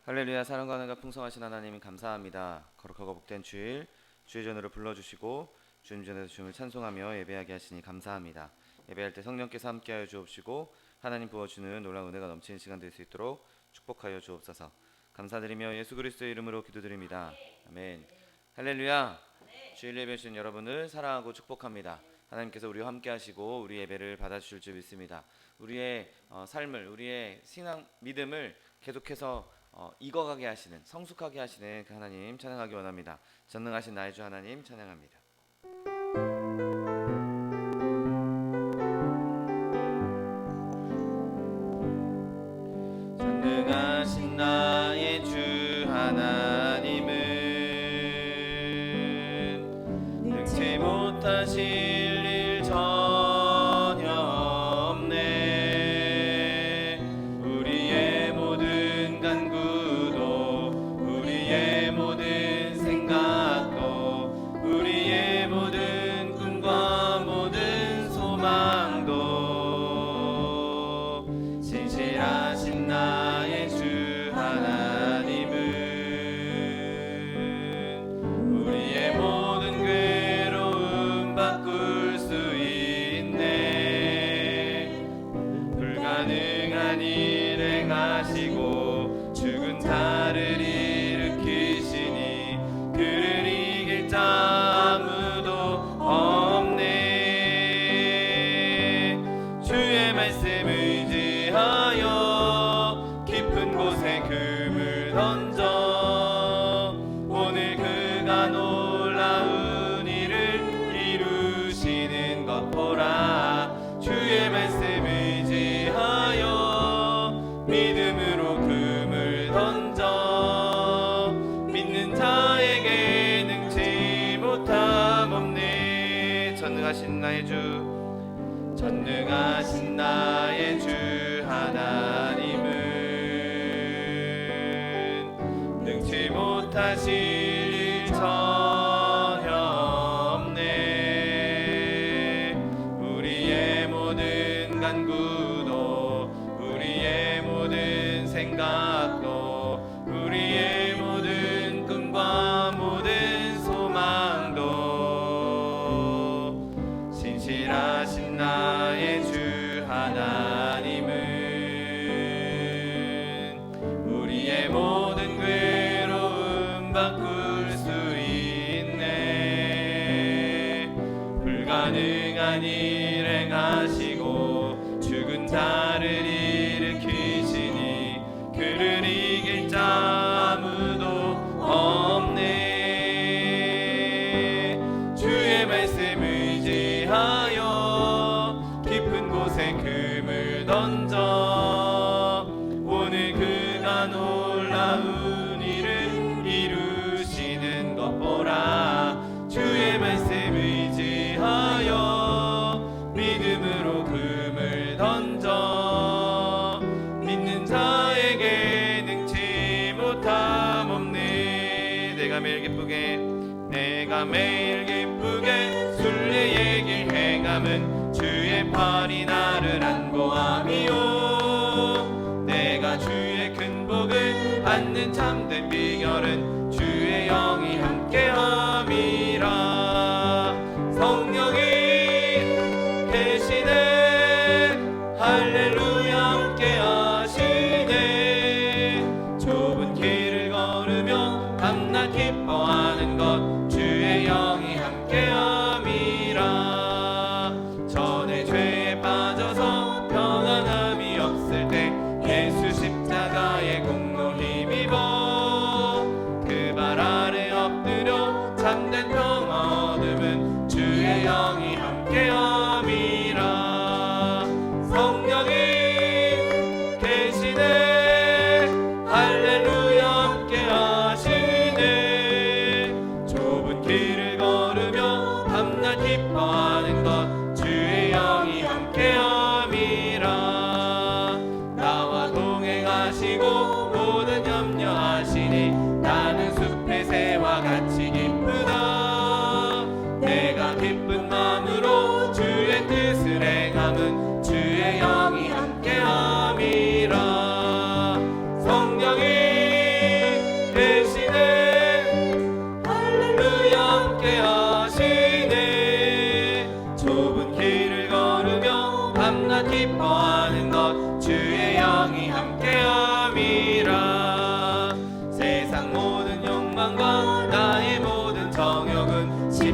할렐루야. 사랑과 은혜가 풍성하신 하나님 감사합니다. 거룩하고 복된 주일 주의 전으로 불러주시고 주님 전에서 주님을 찬송하며 예배하게 하시니 감사합니다. 예배할 때 성령께서 함께하여 주옵시고 하나님 부어주는 놀라운 은혜가 넘치는 시간 될 수 있도록 축복하여 주옵소서. 감사드리며 예수 그리스도의 이름으로 기도드립니다. 아멘. 할렐루야. 주일 예배 주신 여러분을 사랑하고 축복합니다. 하나님께서 우리와 함께 하시고 우리 예배를 받아주실 줄 믿습니다. 우리의 삶을, 우리의 신앙 믿음을 계속해서 익어가게 하시는, 성숙하게 하시는 그 하나님 찬양하기 원합니다. 전능하신 나의 주 하나님 찬양합니다. 전능하신 나의 주 하나님은 능치 못하실 일 전혀 없네. 우리의 모든 간구도 우리의 모든 생각도 우리의 모든 꿈과 모든 소망도 신실하신 나의 주 하나님은 우리의 모든 괴로움 바꿀 수 있네. 불가능한 일 행하시고 죽은 자를 일으키시니 그를 이길 자 아무도 없네. 주의 말씀 의지하여 깊은 곳에 금을 던져 오늘 그가 놀라운 일을 이루시는 것 보라. 주의 말씀 의지하여 믿음으로 금을 던져 믿는 자에게 능치 못함 없네. 전능하신 나의 주, 전능하신 나의 주 하나님은 능치 못하실 일 전혀 없네. 우리의 모든 간구도 우리의 모든 생각도 우리의 모든 꿈과 모든 소망도 신실하신 나의 주 하나님은 우리의 모든 괴로움 바꿀 수 있네. 불가능한 일 행하시고 죽은 자를 일으키시니 그를 이길 자 아무도 없네. 주의 말씀 의지하여 깊은 곳에 금을 던져 오늘 그가 놀라운 일을 이루시는 것 보라. 주의 말씀 의지하여 믿음으로 금을 던져 믿는 자에게 능치 못함 없네. 내가 매일 기쁘게 순례의 길 행함은 주의 팔이 나를 안보함이요. 내가 주의 큰 복을 받는 참된 비결은 주의 영이 함께함이라. 성령이 계시네. 할렐루야 함께하시네. 좁은 길을 걸으며 밤낮 기뻐하는 것 주의 영이 함께함이라. 전에 죄에 빠져서 평안함이 없을 때 예수 십자가의 공로 힘입어 그 발 아래 엎드려 참된 평화 얻음은 주의 영이 함께함이라. 성령이 계시네. 할렐루야 함께하시네. 좁은 길을 걸으며 밤낮 기뻐하는 것 주의 영이 함께함이라. 나와 동행하시고 모든 염려하시니 나는 숲의 새와 같이 기쁘다. 내가 기쁜 마음으로 주의 뜻을 행함은 주의 영이 함께함이라. 성령이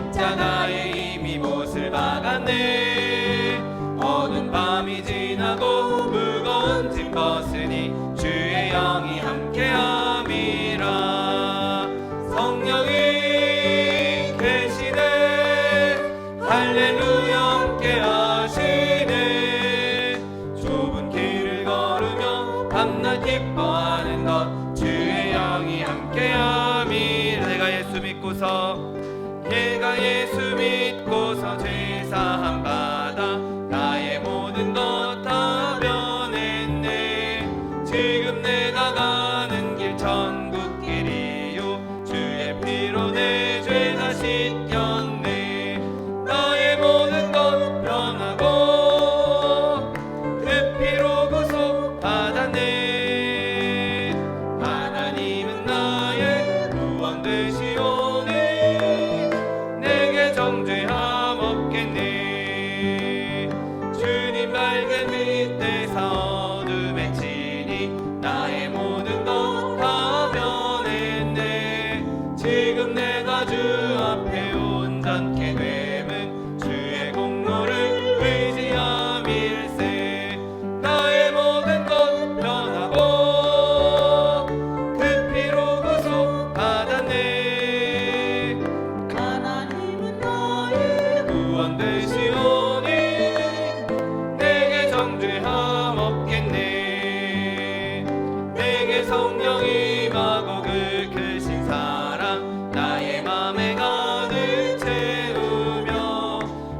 십자가에 이미 못을 박았네. 어두운 밤이 지나고 무거운 짐 벗으니 주의 영이 함께함이라. 성령이 계시네. 할렐루야 함께하시네. 좁은 길을 걸으며 밤낮 기뻐하는 것 주의 영이 함께함이라. 내가 예수 믿고서 제사함 받아 나의 모든 것 다 변했네. 지금 내가 가는 길 천국길이요 주의 피로 내 죄가 씻겼네. 나의 모든 것 변하고 그 피로 구속 받았네. 하나님은 나의 구원 되시오니 내게 정죄함 없겠네. 주님 밝은 빛에서 어둠에 치니 나의 모든 것 다 변했네. 지금 내가 주 앞에 온전케 됨은 주의 공로를 의지함일세. 나의 모든 것 변하고 그 피로 구속 받았네. 하나님은 나의 구원 되시오니 내게 정죄함 없겠네. 내게 성령 임하고 그 크신 사랑 나의 맘에 가득 채우며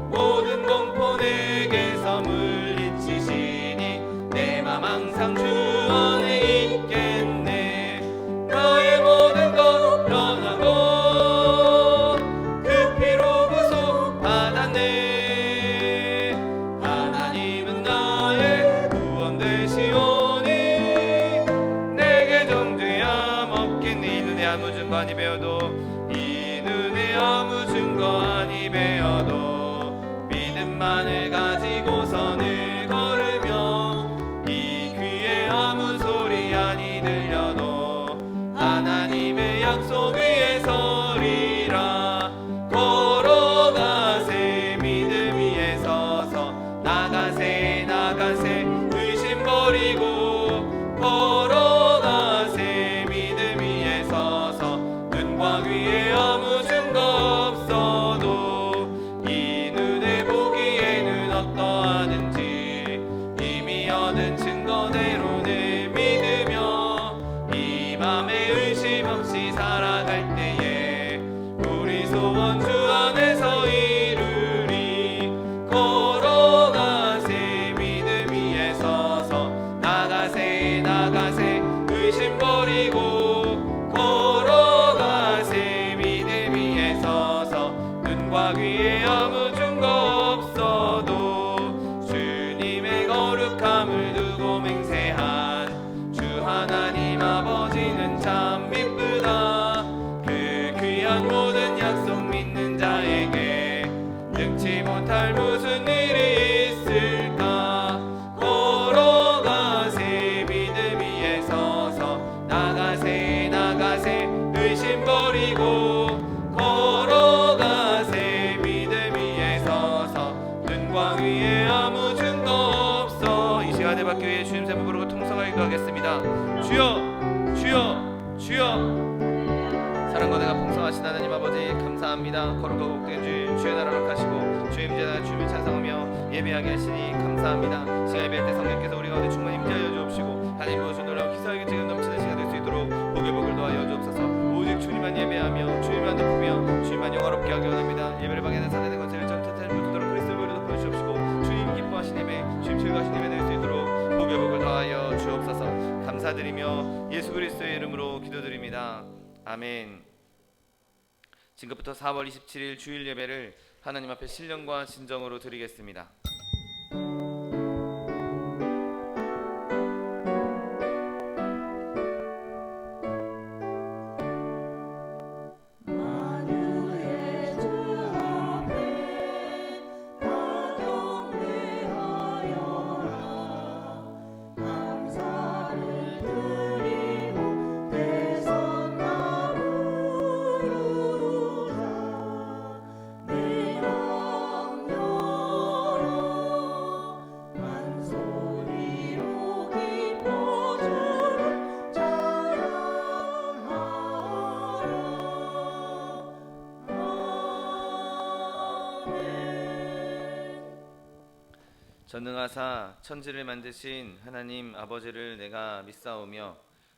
모든 공포 내게서 물리치시니 내 맘 항상 주 안에 있겠네. 나의 모든 것 변하고 그 피로 구속 받았네. 하나님은 나의 구원 되시오니 내게 정죄함 없겠네. 이 눈에 아무 증거 아니 배워도 이 눈에 아무 증거 아니 배워도 믿음만을 가지고서 늘 걸으며 이 귀에 아무 소리 아니 들려도 하나님의 약속 위에 서리라. 걸어가세 믿음 위에 서서 나가세 나가세 의심 버리고 걸어가세 믿음 위에 서서 눈과 귀에 아무 증거 없어도 이 눈에 보기에는 어떠하든지 이미 얻은 증거대로 늘 믿으며 이 맘에 의심 없이 살아갈 때에 우리 소원 주 안에서 이루리. 걸어가세 믿음 위에 서서 나가세 나가세 의심 버리고 걸어가세 믿음 위에 서서 눈과 귀에 아무 증거 없어도 주님의 거룩함을 두고 맹세한 주 하나님 아버지는 참 미쁘다. 그 귀한 모든 약속 믿는 자에게 능치 못할 무슨 일이 있을까. 걸어가세 믿음 위에 서서 나가세 나가세 의심 버리고 걸어가세 믿음 위에 서서 눈과 귀에 아무 증거 없어. 이 시간에 받기 위해 주님 세 분 부르고 통성하기도 하겠습니다. 주여 주여 주여. 사랑과 내가 풍성하신 하나님 아버지 감사합니다. 거룩하고 복된 주일 주의 나라를 가시고 주의 임재나 주님을 찬송하며 예배하게 하시니 감사합니다. 시간 예배할 때 성령께서 우리 가운데 충만히 임재하여 주옵시고 하나님 무엇을 놀라운 기사에게 지금 넘치는 시간 될 수 있도록 복을 더하여 주옵소서. 오직 주님만 예배하며 주님만 높이며 주님만 영화롭게 하기 원합니다. 예배를 방해하는 사단의 권세를 전투탄을 붙도록 그리스도의 머리로 덮어주시옵시고 주님 기뻐하신 예배 주님 즐거하신 예배 될 수 있도록 복을 더하여 주옵소서. 감사드리며 예수 그리스도의 이름으로 기도드립니다. 아멘. 지금부터 4월 27일 주일 예배를 하나님 앞에 신령과 진정으로 드리겠습니다. 전능하사 천지를 만드신 하나님 아버지를 내가 믿사오며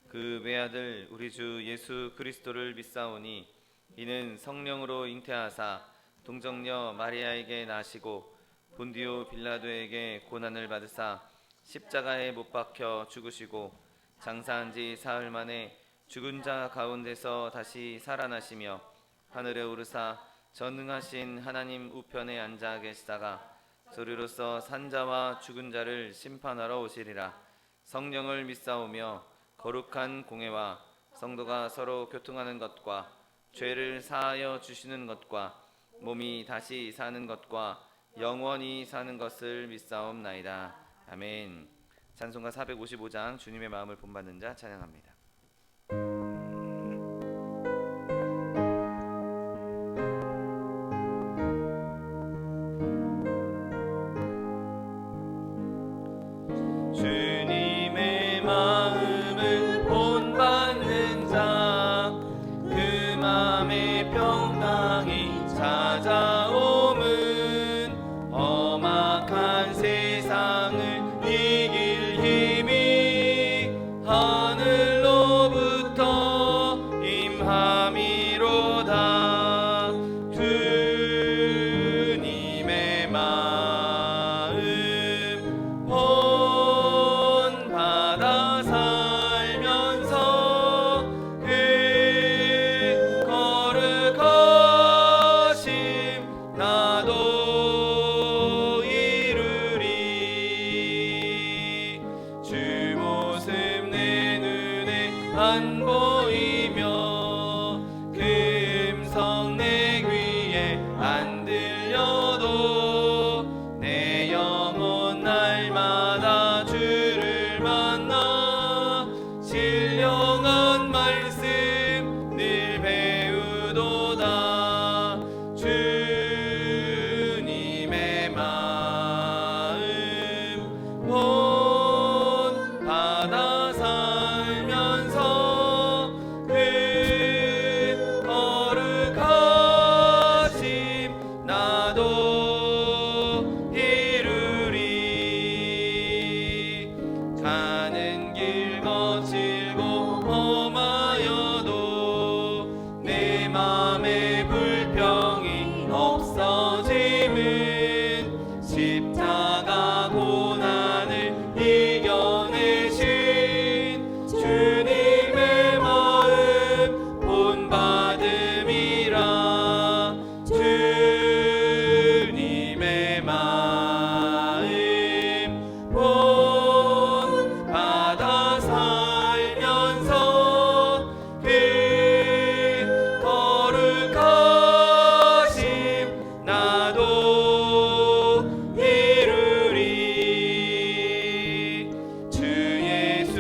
그 외아들 우리 주 예수 그리스도를 믿사오니 이는 성령으로 잉태하사 동정녀 마리아에게 나시고 본디오 빌라도에게 고난을 받으사 십자가에 못 박혀 죽으시고 장사한 지 사흘 만에 죽은 자 가운데서 다시 살아나시며 하늘에 오르사 전능하신 하나님 우편에 앉아 계시다가 소리로서 산자와 죽은 자를 심판하러 오시리라. 성령을 믿사오며 거룩한 공회와 성도가 서로 교통하는 것과 죄를 사하여 주시는 것과 몸이 다시 사는 것과 영원히 사는 것을 믿사옵나이다. 아멘. 찬송가 455장 주님의 마음을 본받는 자 찬양합니다. 주님의 마음을 본받는 자, 그 맘에 평강이 찾아옴은 험악한 세상을 이길 힘이 하늘로부터 임함이로다. 주님의 마음 본받아 살면서 그 거룩하심 나도 이루리. 주 모습 내 눈에 안 보이며 그 음성 내 귀에 안 들려도 내 영혼 날마다 주를 만나 신령한 말씀 늘 배우도다. 주님의 마음 본받아 살면서 그 거룩하심 나도 이루리. 가는 길 거칠고 험하여도 내 맘에 불평이 없어짐은 십자가 고난을 이겨내신 주님의 마음 본받음이라. 주님의 마음 본받아 살면서 그 거룩하심 나도 이루리. 주 예수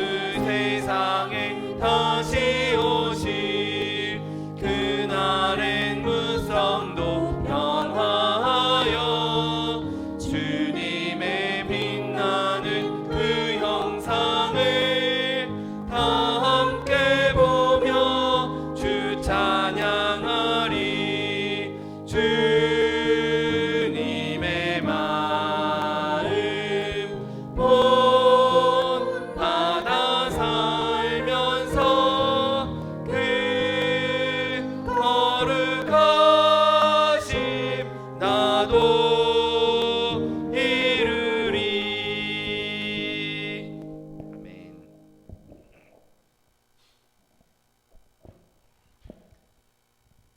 세상에 다시 오실 그날엔 무성도 변화하여 주님의 빛나는 그 형상을 다 함께 보며 주 찬양하리. 주님의 마음 본받아 살면서 그 거룩하심 나도 이루리. 아멘.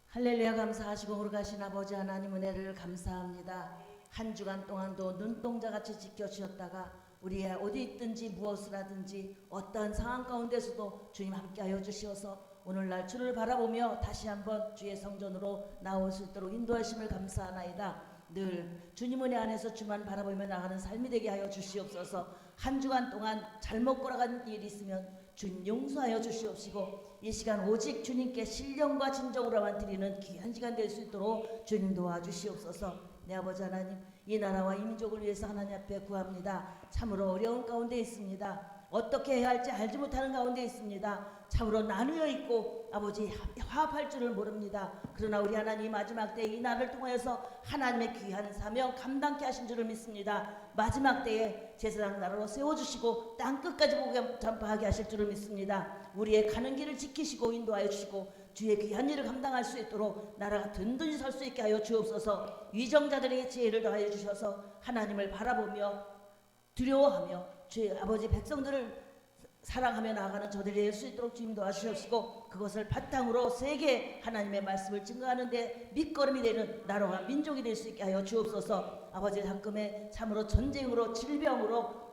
할렐루야. 감사하시고 거룩하신 아버지 하나님 은혜를 감사합니다. 한 주간 동안도 눈동자같이 지켜주셨다가 우리 어디 있든지 무엇을 하든지 어떠한 상황 가운데서도 주님 함께하여 주시어서 오늘날 주를 바라보며 다시 한번 주의 성전으로 나올 수 있도록 인도하심을 감사하나이다. 늘 주님 은혜 안에서 주만 바라보며 나가는 삶이 되게 하여 주시옵소서. 한 주간 동안 잘못 걸어간 일이 있으면 주님 용서하여 주시옵시고 이 시간 오직 주님께 신령과 진정으로만 드리는 귀한 시간 될 수 있도록 주님 도와주시옵소서. 내 아버지 하나님, 이 나라와 이 민족을 위해서 하나님 앞에 구합니다. 참으로 어려운 가운데 있습니다. 어떻게 해야 할지 알지 못하는 가운데 있습니다. 참으로 나누어 있고 아버지 화합할 줄을 모릅니다. 그러나 우리 하나님 마지막 때 이 날을 통하여서 하나님의 귀한 사명 감당케 하신 줄을 믿습니다. 마지막 때에 제사장 나라로 세워주시고 땅끝까지 복음 전파하게 하실 줄을 믿습니다. 우리의 가는 길을 지키시고 인도하여 주시고 주의 귀한 일을 감당할 수 있도록 나라가 든든히 설 수 있게 하여 주옵소서. 위정자들에게 지혜를 더하여 주셔서 하나님을 바라보며 두려워하며 주의 아버지 백성들을 사랑하며 나아가는 저들이 될 수 있도록 주님 도와주시옵시고 그것을 바탕으로 세계 하나님의 말씀을 증거하는 데 밑거름이 되는 나라와 민족이 될 수 있게 하여 주옵소서. 아버지 가끔에 참으로 전쟁으로 질병으로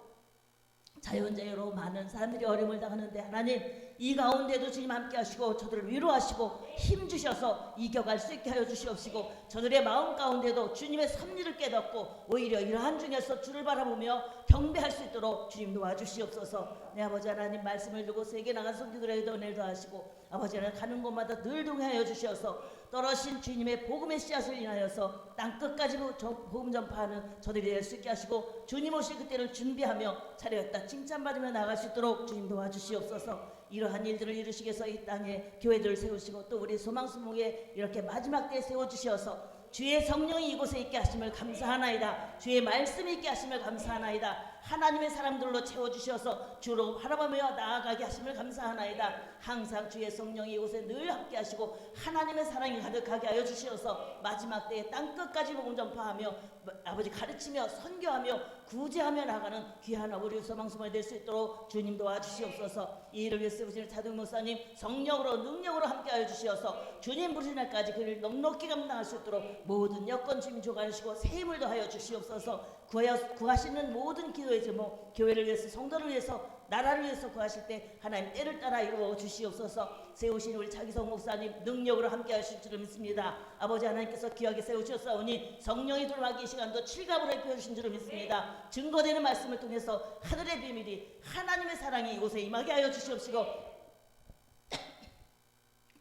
자연재해로 많은 사람들이 어려움을 당하는데 하나님 이 가운데도 주님 함께 하시고 저들을 위로하시고 힘주셔서 이겨갈 수 있게 하여 주시옵시고 저들의 마음 가운데도 주님의 섭리를 깨닫고 오히려 이러한 중에서 주를 바라보며 경배할 수 있도록 주님 도와주시옵소서. 내 아버지 하나님 말씀을 두고 세계 나간 성도들에게도 은혜를 더하시고 아버지 하나님 가는 곳마다 늘 동행하여 주셔서 떨어진 주님의 복음의 씨앗을 인하여서 땅끝까지 복음 전파하는 저들이 될 수 있게 하시고 주님 오실 그때를 준비하며 차려였다 칭찬받으며 나갈 수 있도록 주님 도와주시옵소서. 이러한 일들을 이루시기 위해서 이 땅에 교회들을 세우시고 또 우리 소망수목에 이렇게 마지막 때에 세워주셔서 주의 성령이 이곳에 있게 하심을 감사하나이다. 주의 말씀이 있게 하심을 감사하나이다. 하나님의 사람들로 채워주셔서 주로 바라보며 나아가게 하심을 감사하나이다. 항상 주의 성령이 이곳에 늘 함께 하시고 하나님의 사랑이 가득하게 하여 주시어서 마지막 때에 땅끝까지 복음 전파하며 아버지 가르치며 선교하며 구제하며 나가는 귀한 우리 소망수목이 될 수 있도록 주님 도와주시옵소서. 이 일을 위해서 세우시는 차동 목사님 성령으로 능력으로 함께 하여 주시어서 주님 부르신 날까지 그를 넉넉히 감당할 수 있도록 모든 여건 주님 조가하시고 새 힘을 더하여 주시옵소서. 구하시는 모든 기도의 제목 교회를 위해서 성도를 위해서 나라를 위해서 구하실 때 하나님 때를 따라 이루어 주시옵소서. 세우신 우리 차기성 목사님 능력으로 함께 하실 줄을 믿습니다. 아버지 하나님께서 귀하게 세우셨사오니 성령이 돌아가기 시간도 칠갑으로 입혀주신 줄을 믿습니다. 증거되는 말씀을 통해서 하늘의 비밀이 하나님의 사랑이 이곳에 임하게 하여 주시옵시고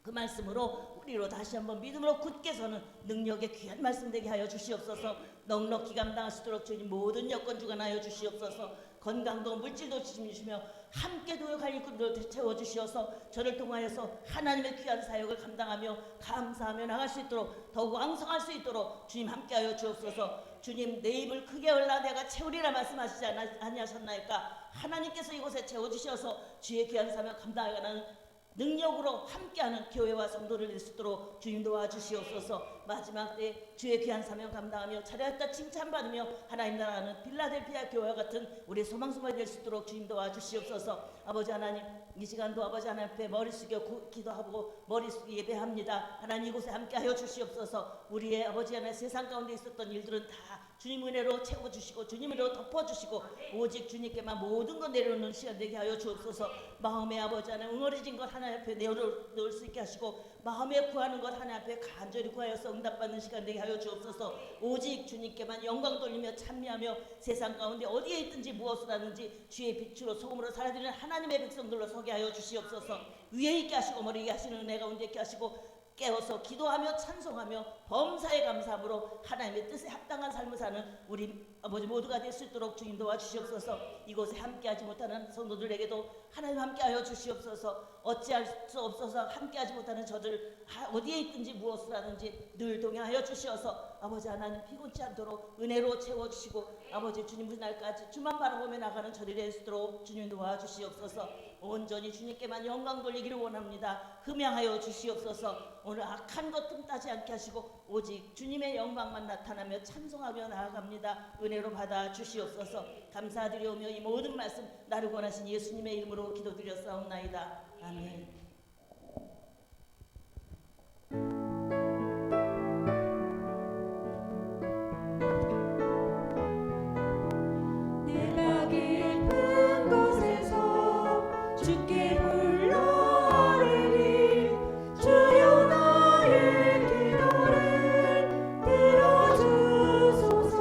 그 말씀으로 우리로 다시 한번 믿음으로 굳게 서는 능력의 귀한 말씀 되게 하여 주시옵소서. 넉넉히 감당할 수 있도록 주님 모든 여건 주관하여 주시옵소서. 건강도 물질도 주시며 함께 도역할 일꾼들을 채워주시어서 저를 통하여서 하나님의 귀한 사역을 감당하며 감사하며 나갈 수 있도록 더욱 왕성할 수 있도록 주님 함께하여 주옵소서. 주님 내 입을 크게 열라 내가 채우리라 말씀하시지 아니하셨나이까. 하나님께서 이곳에 채워주셔서 주의 귀한 사역 감당하는 능력으로 함께하는 교회와 성도를 낼 수 있도록 주님 도와주시옵소서. 마지막 때 주의 귀한 사명 감당하며 차려왔다 칭찬받으며 하나님 나라는 빌라델피아 교회와 같은 우리 소망수목이 될 수 있도록 주님 도와주시옵소서. 아버지 하나님 이 시간도 아버지 하나님 앞에 머리 숙여 기도하고 머리 숙여 예배합니다. 하나님 이곳에 함께하여 주시옵소서. 우리의 아버지 하나님 세상 가운데 있었던 일들은 다 주님 은혜로 채워주시고 주님 은혜로 덮어주시고 오직 주님께만 모든 것 내려놓는 시간 되게 하여 주옵소서. 마음의 아버지 하나님 응어리진 것 하나님 앞에 내려놓을 수 있게 하시고 마음에 구하는 것 하나님 앞에 간절히 구하여서 응답받는 시간 되게 하여 주옵소서. 오직 주님께만 영광 돌리며 찬미하며 세상 가운데 어디에 있든지 무엇을 하든지 주의 빛으로 소금으로 살아드리는 하나님의 백성들로 서게 하여 주시옵소서. 위에 있게 하시고 머리 위에 하시는 은혜 가운데 있게 하시고 깨어서 기도하며 찬송하며 범사에 감사함으로 하나님의 뜻에 합당한 삶을 사는 우리 아버지 모두가 될 수 있도록 주님 도와주시옵소서. 이곳에 함께하지 못하는 성도들에게도 하나님 함께하여 주시옵소서. 어찌할 수 없어서 함께하지 못하는 저들 어디에 있든지 무엇을 하든지 늘 동행하여 주시어서 아버지 하나님 피곤치 않도록 은혜로 채워주시고 아버지 주님 그 날까지 주만 바라보며 나가는 저들이 될 수 있도록 주님 도와주시옵소서. 온전히 주님께만 영광 돌리기를 원합니다. 흠양하여 주시옵소서. 오늘 악한 것 틈타지 않게 하시고 오직 주님의 영광만 나타나며 찬송하며 나아갑니다. 은혜로 받아 주시옵소서. 감사드리오며 이 모든 말씀 나를 원하신 예수님의 이름으로 기도드렸사옵나이다. 아멘. 내가 깊은 곳에서 주께 불러아뢰리 주여 나의 기도를 들어주소서.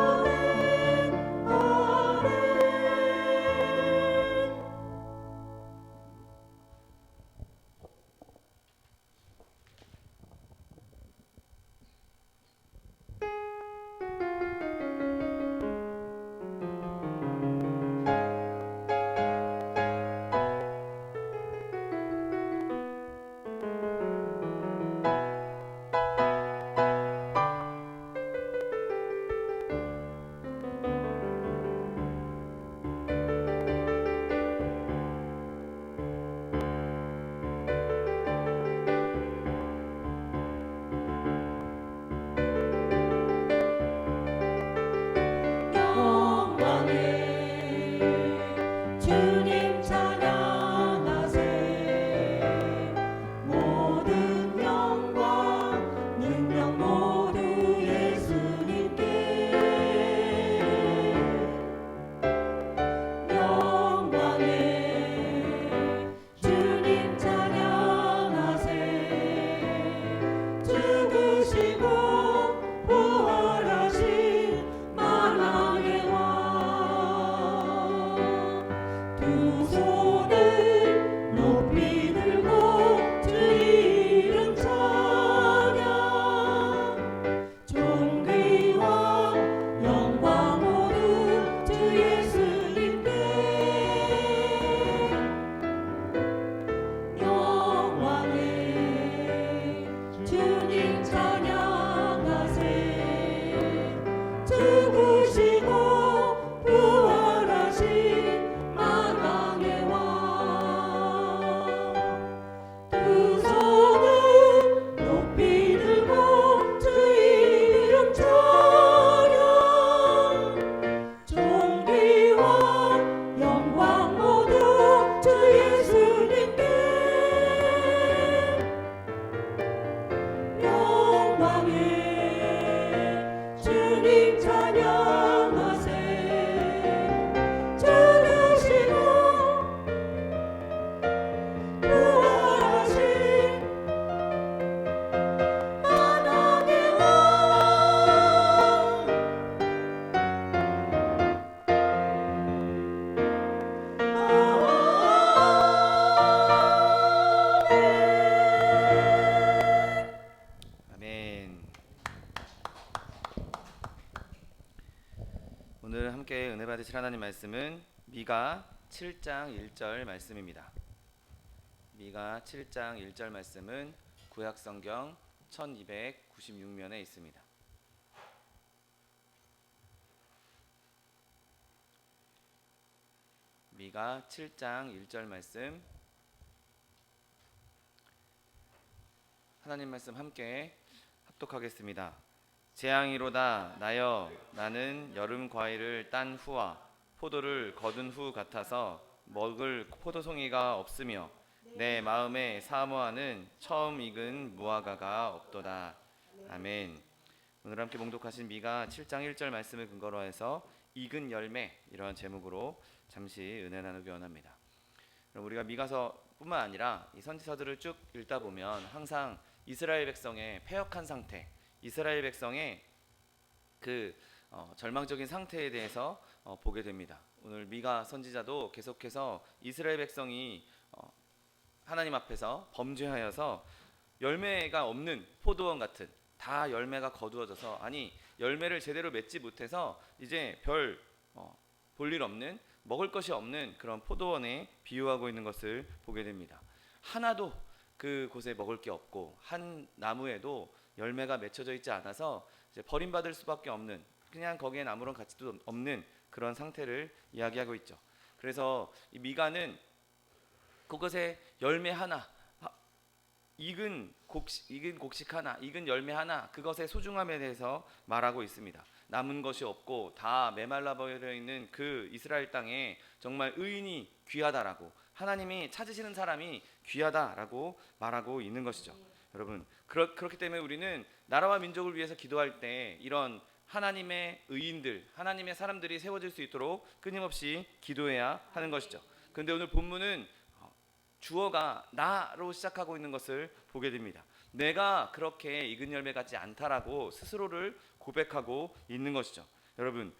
아멘 아멘. 받으실 하나님 말씀은 미가 7장 1절 말씀입니다. 미가 7장 1절 말씀은 구약성경 1296면에 있습니다. 미가 7장 1절 말씀, 하나님 말씀 함께 합독하겠습니다. 재앙이로다 나여 나는 여름 과일을 딴 후와 포도를 거둔 후 같아서 먹을 포도송이가 없으며 내 마음에 사모하는 처음 익은 무화과가 없도다. 아멘. 오늘 함께 봉독하신 미가 7장 1절 말씀을 근거로 해서 익은 열매, 이러한 제목으로 잠시 은혜 나누기 원합니다. 우리가 미가서뿐만 아니라 이 선지서들을 쭉 읽다 보면 항상 이스라엘 백성의 패역한 상태, 이스라엘 백성의 그 절망적인 상태에 대해서 보게 됩니다. 오늘 미가 선지자도 계속해서 이스라엘 백성이 하나님 앞에서 범죄하여서 열매가 없는 포도원 같은, 다 열매가 거두어져서, 아니 열매를 제대로 맺지 못해서 이제 별 볼일 없는, 먹을 것이 없는 그런 포도원에 비유하고 있는 것을 보게 됩니다. 하나도 그곳에 먹을 게 없고 한 나무에도 열매가 맺혀져 있지 않아서 이제 버림받을 수밖에 없는, 그냥 거기엔 아무런 가치도 없는 그런 상태를 이야기하고 있죠. 그래서 이 미가는 그것에 열매 하나, 익은 곡식 하나, 익은 열매 하나, 그것의 소중함에 대해서 말하고 있습니다. 남은 것이 없고 다 메말라 버려 있는 그 이스라엘 땅에 정말 의인이 귀하다라고, 하나님이 찾으시는 사람이 귀하다라고 말하고 있는 것이죠. 여러분, 그렇기 때문에 우리는 나라와 민족을 위해서 기도할 때 이런 하나님의 의인들, 하나님의 사람들이 세워질 수 있도록 끊임없이 기도해야 하는 것이죠. 그런데 오늘 본문은 주어가 나로 시작하고 있는 것을 보게 됩니다. 내가 그렇게 익은 열매 같지 않다라고 스스로를 고백하고 있는 것이죠. 여러분,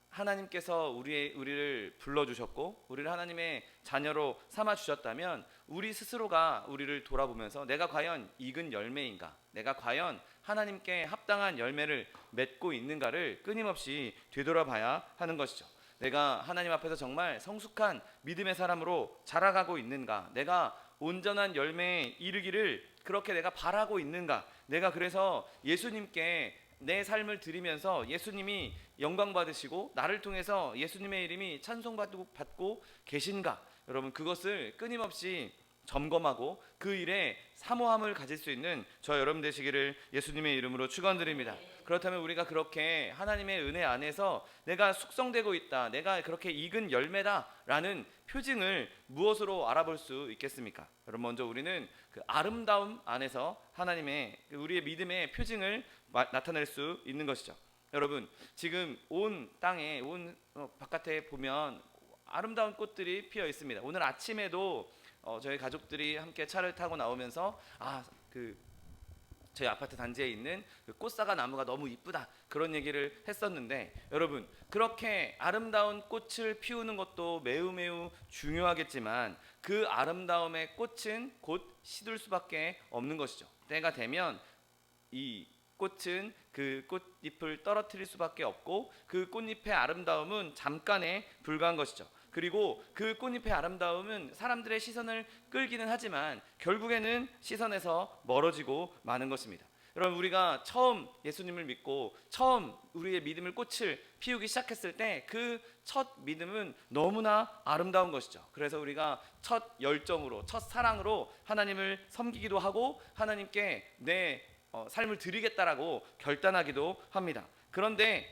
하나님께서 우리를 불러주셨고 우리를 하나님의 자녀로 삼아주셨다면 우리 스스로가 우리를 돌아보면서 내가 과연 익은 열매인가, 내가 과연 하나님께 합당한 열매를 맺고 있는가를 끊임없이 되돌아봐야 하는 것이죠. 내가 하나님 앞에서 정말 성숙한 믿음의 사람으로 자라가고 있는가, 내가 온전한 열매에 이르기를 그렇게 내가 바라고 있는가, 내가 그래서 예수님께 내 삶을 드리면서 예수님이 영광 받으시고 나를 통해서 예수님의 이름이 찬송받고 계신가, 여러분 그것을 끊임없이 점검하고 그 일에 사모함을 가질 수 있는 저 여러분 되시기를 예수님의 이름으로 축원드립니다. 그렇다면 우리가 그렇게 하나님의 은혜 안에서 내가 숙성되고 있다, 내가 그렇게 익은 열매다라는 표징을 무엇으로 알아볼 수 있겠습니까? 여러분, 먼저 우리는 그 아름다움 안에서 하나님의 우리의 믿음의 표징을 나타낼 수 있는 것이죠. 여러분, 지금 온 땅에, 온 바깥에 보면 아름다운 꽃들이 피어 있습니다. 오늘 아침에도 저희 가족들이 함께 차를 타고 나오면서 저희 아파트 단지에 있는 그 꽃사과 나무가 너무 이쁘다, 그런 얘기를 했었는데, 여러분 그렇게 아름다운 꽃을 피우는 것도 매우 매우 중요하겠지만 그 아름다움의 꽃은 곧 시들 수밖에 없는 것이죠. 때가 되면 이 꽃은 그 꽃잎을 떨어뜨릴 수밖에 없고 그 꽃잎의 아름다움은 잠깐에 불과한 것이죠. 그리고 그 꽃잎의 아름다움은 사람들의 시선을 끌기는 하지만 결국에는 시선에서 멀어지고 마는 것입니다. 여러분, 우리가 처음 예수님을 믿고 처음 우리의 믿음을 꽃을 피우기 시작했을 때 그 첫 믿음은 너무나 아름다운 것이죠. 그래서 우리가 첫 열정으로, 첫 사랑으로 하나님을 섬기기도 하고 하나님께 내 삶을 드리겠다라고 결단하기도 합니다. 그런데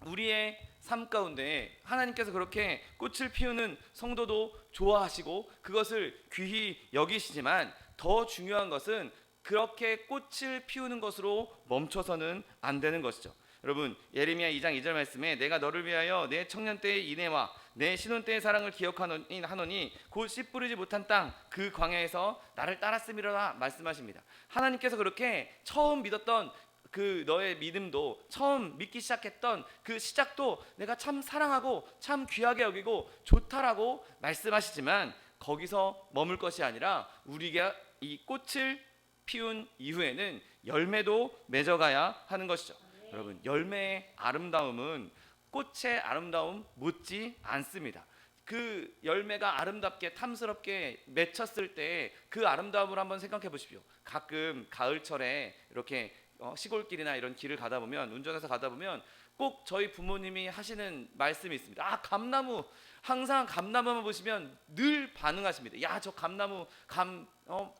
우리의 삶 가운데 하나님께서 그렇게 꽃을 피우는 성도도 좋아하시고 그것을 귀히 여기시지만 더 중요한 것은 그렇게 꽃을 피우는 것으로 멈춰서는 안 되는 것이죠. 여러분, 예레미야 2장 2절 말씀에 내가 너를 위하여 내 청년 때의 인애와 내 신혼 때의 사랑을 기억하노니 곧 씨 뿌리지 못한 땅 그 광야에서 나를 따랐음이라 말씀하십니다. 하나님께서 그렇게 처음 믿었던 그 너의 믿음도, 처음 믿기 시작했던 그 시작도 내가 참 사랑하고 참 귀하게 여기고 좋다라고 말씀하시지만 거기서 머물 것이 아니라 우리가 이 꽃을 피운 이후에는 열매도 맺어가야 하는 것이죠. 여러분, 열매의 아름다움은 꽃의 아름다움 못지 않습니다. 그 열매가 아름답게 탐스럽게 맺혔을 때 그 아름다움을 한번 생각해 보십시오. 가끔 가을철에 이렇게 시골길이나 이런 길을 가다 보면, 운전해서 가다 보면 꼭 저희 부모님이 하시는 말씀이 있습니다. 아, 감나무, 항상 감나무만 보시면 늘 반응하십니다. 야, 저 감나무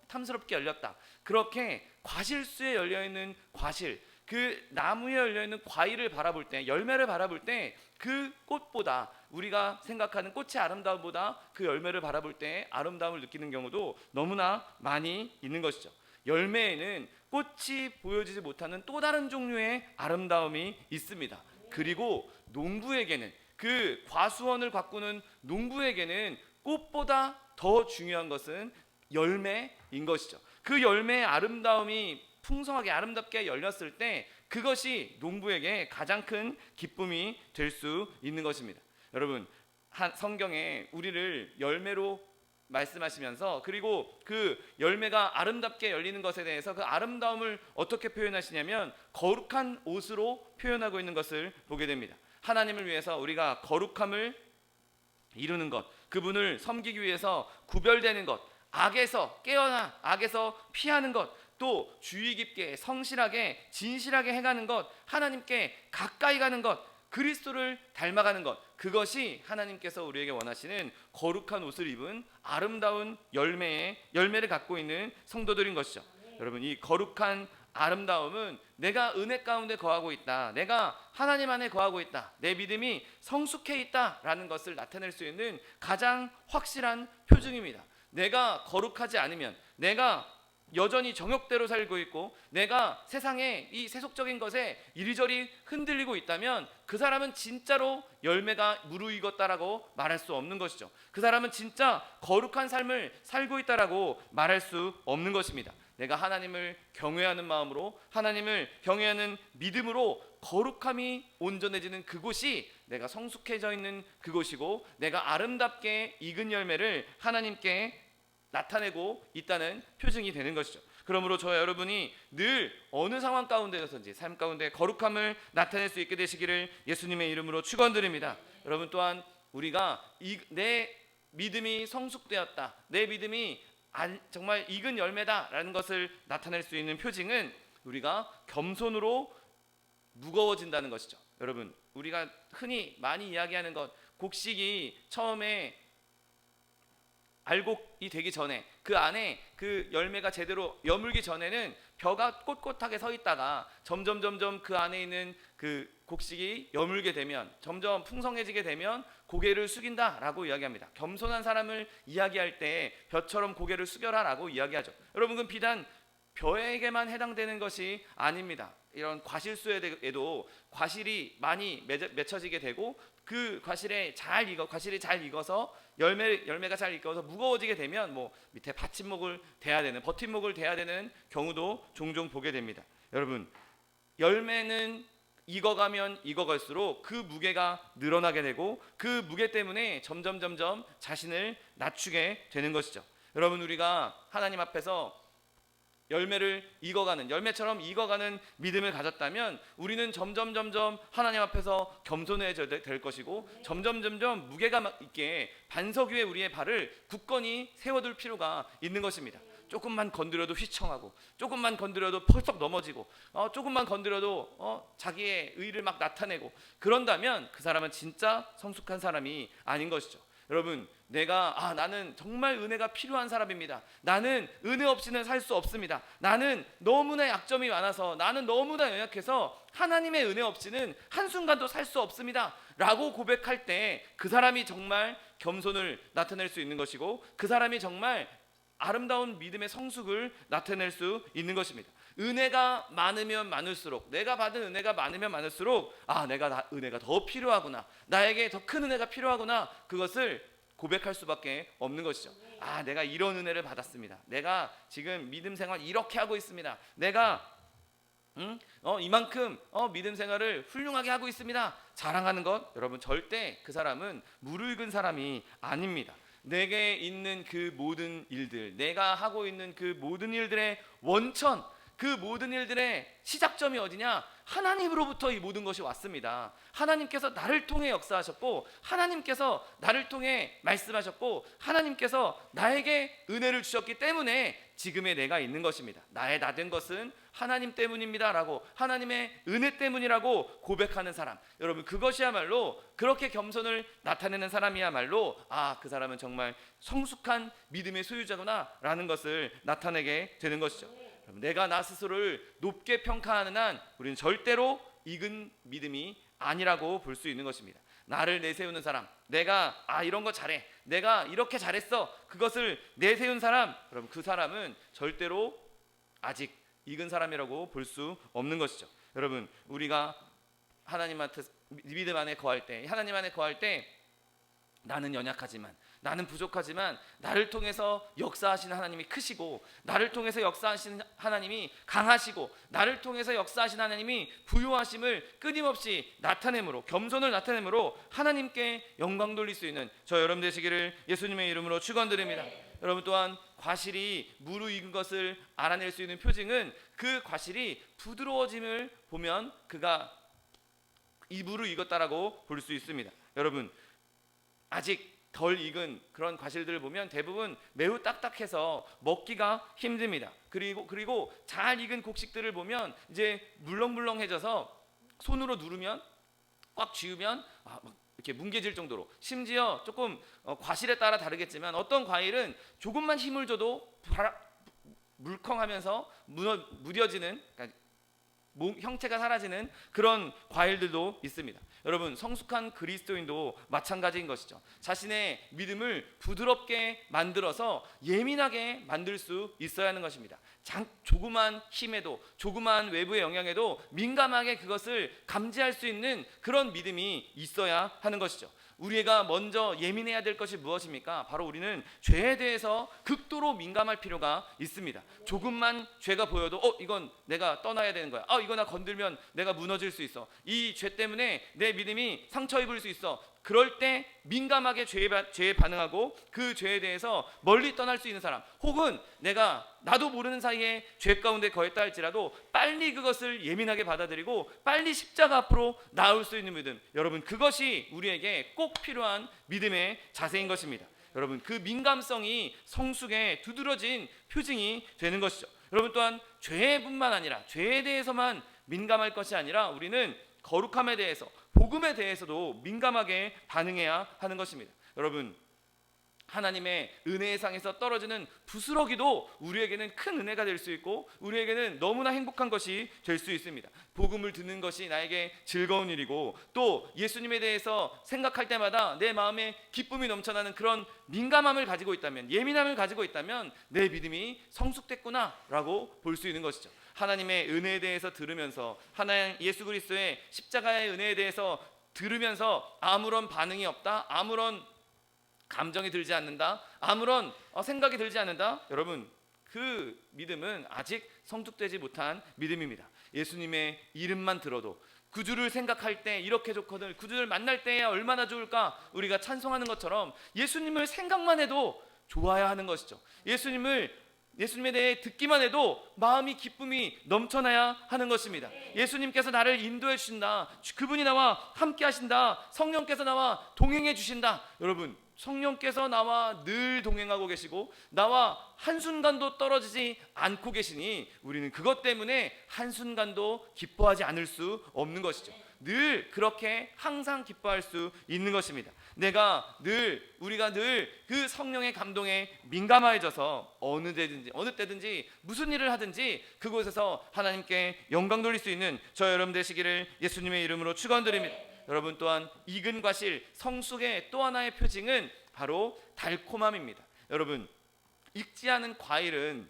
탐스럽게 열렸다. 그렇게 과실수에 열려있는 과실, 그 나무에 열려있는 과일을 바라볼 때, 열매를 바라볼 때 그 꽃보다, 우리가 생각하는 꽃의 아름다움보다 그 열매를 바라볼 때 아름다움을 느끼는 경우도 너무나 많이 있는 것이죠. 열매에는 꽃이 보여지지 못하는 또 다른 종류의 아름다움이 있습니다. 그리고 농부에게는, 그 과수원을 가꾸는 농부에게는 꽃보다 더 중요한 것은 열매인 것이죠. 그 열매의 아름다움이 풍성하게 아름답게 열렸을 때 그것이 농부에게 가장 큰 기쁨이 될 수 있는 것입니다. 여러분, 성경에 우리를 열매로 말씀하시면서, 그리고 그 열매가 아름답게 열리는 것에 대해서 그 아름다움을 어떻게 표현하시냐면 거룩한 옷으로 표현하고 있는 것을 보게 됩니다. 하나님을 위해서 우리가 거룩함을 이루는 것, 그분을 섬기기 위해서 구별되는 것, 악에서 깨어나 악에서 피하는 것, 또 주의 깊게 성실하게 진실하게 행하는 것, 하나님께 가까이 가는 것, 그리스도를 닮아가는 것, 그것이 하나님께서 우리에게 원하시는 거룩한 옷을 입은 아름다운 열매를 갖고 있는 성도들인 것이죠. 여러분, 이 거룩한 아름다움은 내가 은혜 가운데 거하고 있다, 내가 하나님 안에 거하고 있다, 내 믿음이 성숙해 있다라는 것을 나타낼 수 있는 가장 확실한 표징입니다. 내가 거룩하지 않으면, 내가 여전히 정욕대로 살고 있고 내가 세상에 이 세속적인 것에 이리저리 흔들리고 있다면 그 사람은 진짜로 열매가 무르익었다라고 말할 수 없는 것이죠. 그 사람은 진짜 거룩한 삶을 살고 있다라고 말할 수 없는 것입니다. 내가 하나님을 경외하는 마음으로, 하나님을 경외하는 믿음으로 거룩함이 온전해지는 그곳이 내가 성숙해져 있는 그곳이고, 내가 아름답게 익은 열매를 하나님께 나타내고 있다는 표징이 되는 것이죠. 그러므로 저와 여러분이 늘 어느 상황 가운데서든지 삶 가운데 거룩함을 나타낼 수 있게 되시기를 예수님의 이름으로 축원드립니다. 여러분, 또한 우리가 내 믿음이 성숙되었다, 내 믿음이 정말 익은 열매다라는 것을 나타낼 수 있는 표징은 우리가 겸손으로 무거워진다는 것이죠. 여러분, 우리가 흔히 많이 이야기하는 것, 곡식이 처음에 알곡이 되기 전에, 그 안에 그 열매가 제대로 여물기 전에는 벼가 꼿꼿하게 서 있다가 점점 그 안에 있는 그 곡식이 여물게 되면, 점점 풍성해지게 되면 고개를 숙인다라고 이야기합니다. 겸손한 사람을 이야기할 때 벼처럼 고개를 숙여라라고 이야기하죠. 여러분, 그건 비단 벼에게만 해당되는 것이 아닙니다. 이런 과실수에도 과실이 많이 맺혀지게 되고, 그 과실이 잘 익어서 열매가 잘 익어서 무거워지게 되면 뭐 밑에 받침목을 대야 되는, 버팀목을 대야 되는 경우도 종종 보게 됩니다. 여러분, 열매는 익어가면 익어갈수록 그 무게가 늘어나게 되고, 그 무게 때문에 점점 자신을 낮추게 되는 것이죠. 여러분, 우리가 하나님 앞에서 열매처럼 익어가는 믿음을 가졌다면 우리는 점점 하나님 앞에서 겸손해져야 될 것이고, 점점 무게가 있게 반석 위에 우리의 발을 굳건히 세워둘 필요가 있는 것입니다. 조금만 건드려도 휘청하고, 조금만 건드려도 펄썩 넘어지고, 조금만 건드려도 자기의 의를 막 나타내고, 그런다면 그 사람은 진짜 성숙한 사람이 아닌 것이죠. 여러분, 나는 정말 은혜가 필요한 사람입니다, 나는 은혜 없이는 살 수 없습니다, 나는 너무나 약점이 많아서, 나는 너무나 연약해서 하나님의 은혜 없이는 한순간도 살 수 없습니다 라고 고백할 때 그 사람이 정말 겸손을 나타낼 수 있는 것이고, 그 사람이 정말 아름다운 믿음의 성숙을 나타낼 수 있는 것입니다. 은혜가 많으면 많을수록, 내가 받은 은혜가 많으면 많을수록, 내가 은혜가 더 필요하구나, 나에게 더 큰 은혜가 필요하구나, 그것을 고백할 수밖에 없는 것이죠. 내가 이런 은혜를 받았습니다, 내가 지금 믿음 생활 이렇게 하고 있습니다, 내가 이만큼 믿음 생활을 훌륭하게 하고 있습니다, 자랑하는 것, 여러분, 절대 그 사람은 무르익은 사람이 아닙니다. 내게 있는 그 모든 일들, 내가 하고 있는 그 모든 일들의 원천, 그 모든 일들의 시작점이 어디냐? 하나님으로부터 이 모든 것이 왔습니다. 하나님께서 나를 통해 역사하셨고, 하나님께서 나를 통해 말씀하셨고, 하나님께서 나에게 은혜를 주셨기 때문에 지금의 내가 있는 것입니다. 나의 나 된 것은 하나님 때문입니다 라고, 하나님의 은혜 때문이라고 고백하는 사람, 여러분 그것이야말로, 그렇게 겸손을 나타내는 사람이야말로 그 사람은 정말 성숙한 믿음의 소유자구나 라는 것을 나타내게 되는 것이죠. 내가 나 스스로를 높게 평가하는 한 우리는 절대로 익은 믿음이 아니라고 볼 수 있는 것입니다. 나를 내세우는 사람, 내가 이런 거 잘해, 내가 이렇게 잘했어, 그것을 내세운 사람, 그럼 그 사람은 절대로 아직 익은 사람이라고 볼 수 없는 것이죠. 여러분, 우리가 하나님한테 믿음 안에 거할 때, 하나님 안에 거할 때 나는 연약하지만, 나는 부족하지만 나를 통해서 역사하시는 하나님이 크시고, 나를 통해서 역사하시는 하나님이 강하시고, 나를 통해서 역사하시는 하나님이 부요하심을 끊임없이 나타내므로, 겸손을 나타내므로 하나님께 영광 돌릴 수 있는 저 여러분 되시기를 예수님의 이름으로 축원드립니다. 여러분 또한 과실이 무르익은 것을 알아낼 수 있는 표징은, 그 과실이 부드러워짐을 보면 그가 이 무르익었다라고 볼 수 있습니다. 여러분, 아직 덜 익은 그런 과실들을 보면 대부분 매우 딱딱해서 먹기가 힘듭니다. 그리고 잘 익은 곡식들을 보면 이제 물렁물렁해져서 손으로 누르면, 꽉 쥐우면 이렇게 뭉개질 정도로, 심지어 조금 과실에 따라 다르겠지만 어떤 과일은 조금만 힘을 줘도 물컹하면서 무뎌지는, 그러니까 형체가 사라지는 그런 과일들도 있습니다. 여러분, 성숙한 그리스도인도 마찬가지인 것이죠. 자신의 믿음을 부드럽게 만들어서 예민하게 만들 수 있어야 하는 것입니다. 조그만 힘에도, 조그만 외부의 영향에도 민감하게 그것을 감지할 수 있는 그런 믿음이 있어야 하는 것이죠. 우리가 먼저 예민해야 될 것이 무엇입니까? 바로 우리는 죄에 대해서 극도로 민감할 필요가 있습니다. 조금만 죄가 보여도 이건 내가 떠나야 되는 거야. 이거 나 건들면 내가 무너질 수 있어. 이 죄 때문에 내 믿음이 상처 입을 수 있어. 그럴 때 민감하게 죄에 반응하고 그 죄에 대해서 멀리 떠날 수 있는 사람, 혹은 나도 모르는 사이에 죄 가운데 거했다 할지라도 빨리 그것을 예민하게 받아들이고 빨리 십자가 앞으로 나올 수 있는 믿음, 여러분 그것이 우리에게 꼭 필요한 믿음의 자세인 것입니다. 여러분, 그 민감성이 성숙에 두드러진 표징이 되는 것이죠. 여러분 또한 죄뿐만 아니라, 죄에 대해서만 민감할 것이 아니라 우리는 거룩함에 대해서, 복음에 대해서도 민감하게 반응해야 하는 것입니다. 여러분, 하나님의 은혜의 상에서 떨어지는 부스러기도 우리에게는 큰 은혜가 될 수 있고, 우리에게는 너무나 행복한 것이 될 수 있습니다. 복음을 듣는 것이 나에게 즐거운 일이고, 또 예수님에 대해서 생각할 때마다 내 마음에 기쁨이 넘쳐나는 그런 민감함을 가지고 있다면, 예민함을 가지고 있다면 내 믿음이 성숙됐구나 라고 볼 수 있는 것이죠. 하나님의 은혜에 대해서 들으면서, 하나님 예수 그리스도의 십자가의 은혜에 대해서 들으면서 아무런 반응이 없다, 아무런 감정이 들지 않는다, 아무런 생각이 들지 않는다, 여러분 그 믿음은 아직 성숙되지 못한 믿음입니다. 예수님의 이름만 들어도, 구주를 생각할 때 이렇게 좋거든, 구주를 만날 때야 얼마나 좋을까, 우리가 찬송하는 것처럼 예수님을 생각만 해도 좋아야 하는 것이죠. 예수님에 대해 듣기만 해도 마음이 기쁨이 넘쳐나야 하는 것입니다. 예수님께서 나를 인도해 주신다, 그분이 나와 함께 하신다, 성령께서 나와 동행해 주신다. 여러분, 성령께서 나와 늘 동행하고 계시고 나와 한순간도 떨어지지 않고 계시니 우리는 그것 때문에 한순간도 기뻐하지 않을 수 없는 것이죠. 늘 그렇게 항상 기뻐할 수 있는 것입니다. 우리가 늘 그 성령의 감동에 민감해져서 어느 때든지 무슨 일을 하든지 그곳에서 하나님께 영광 돌릴 수 있는 저 여러분 되시기를 예수님의 이름으로 축원드립니다. 여러분 또한 익은 과실, 성숙의 또 하나의 표징은 바로 달콤함입니다. 여러분, 익지 않은 과일은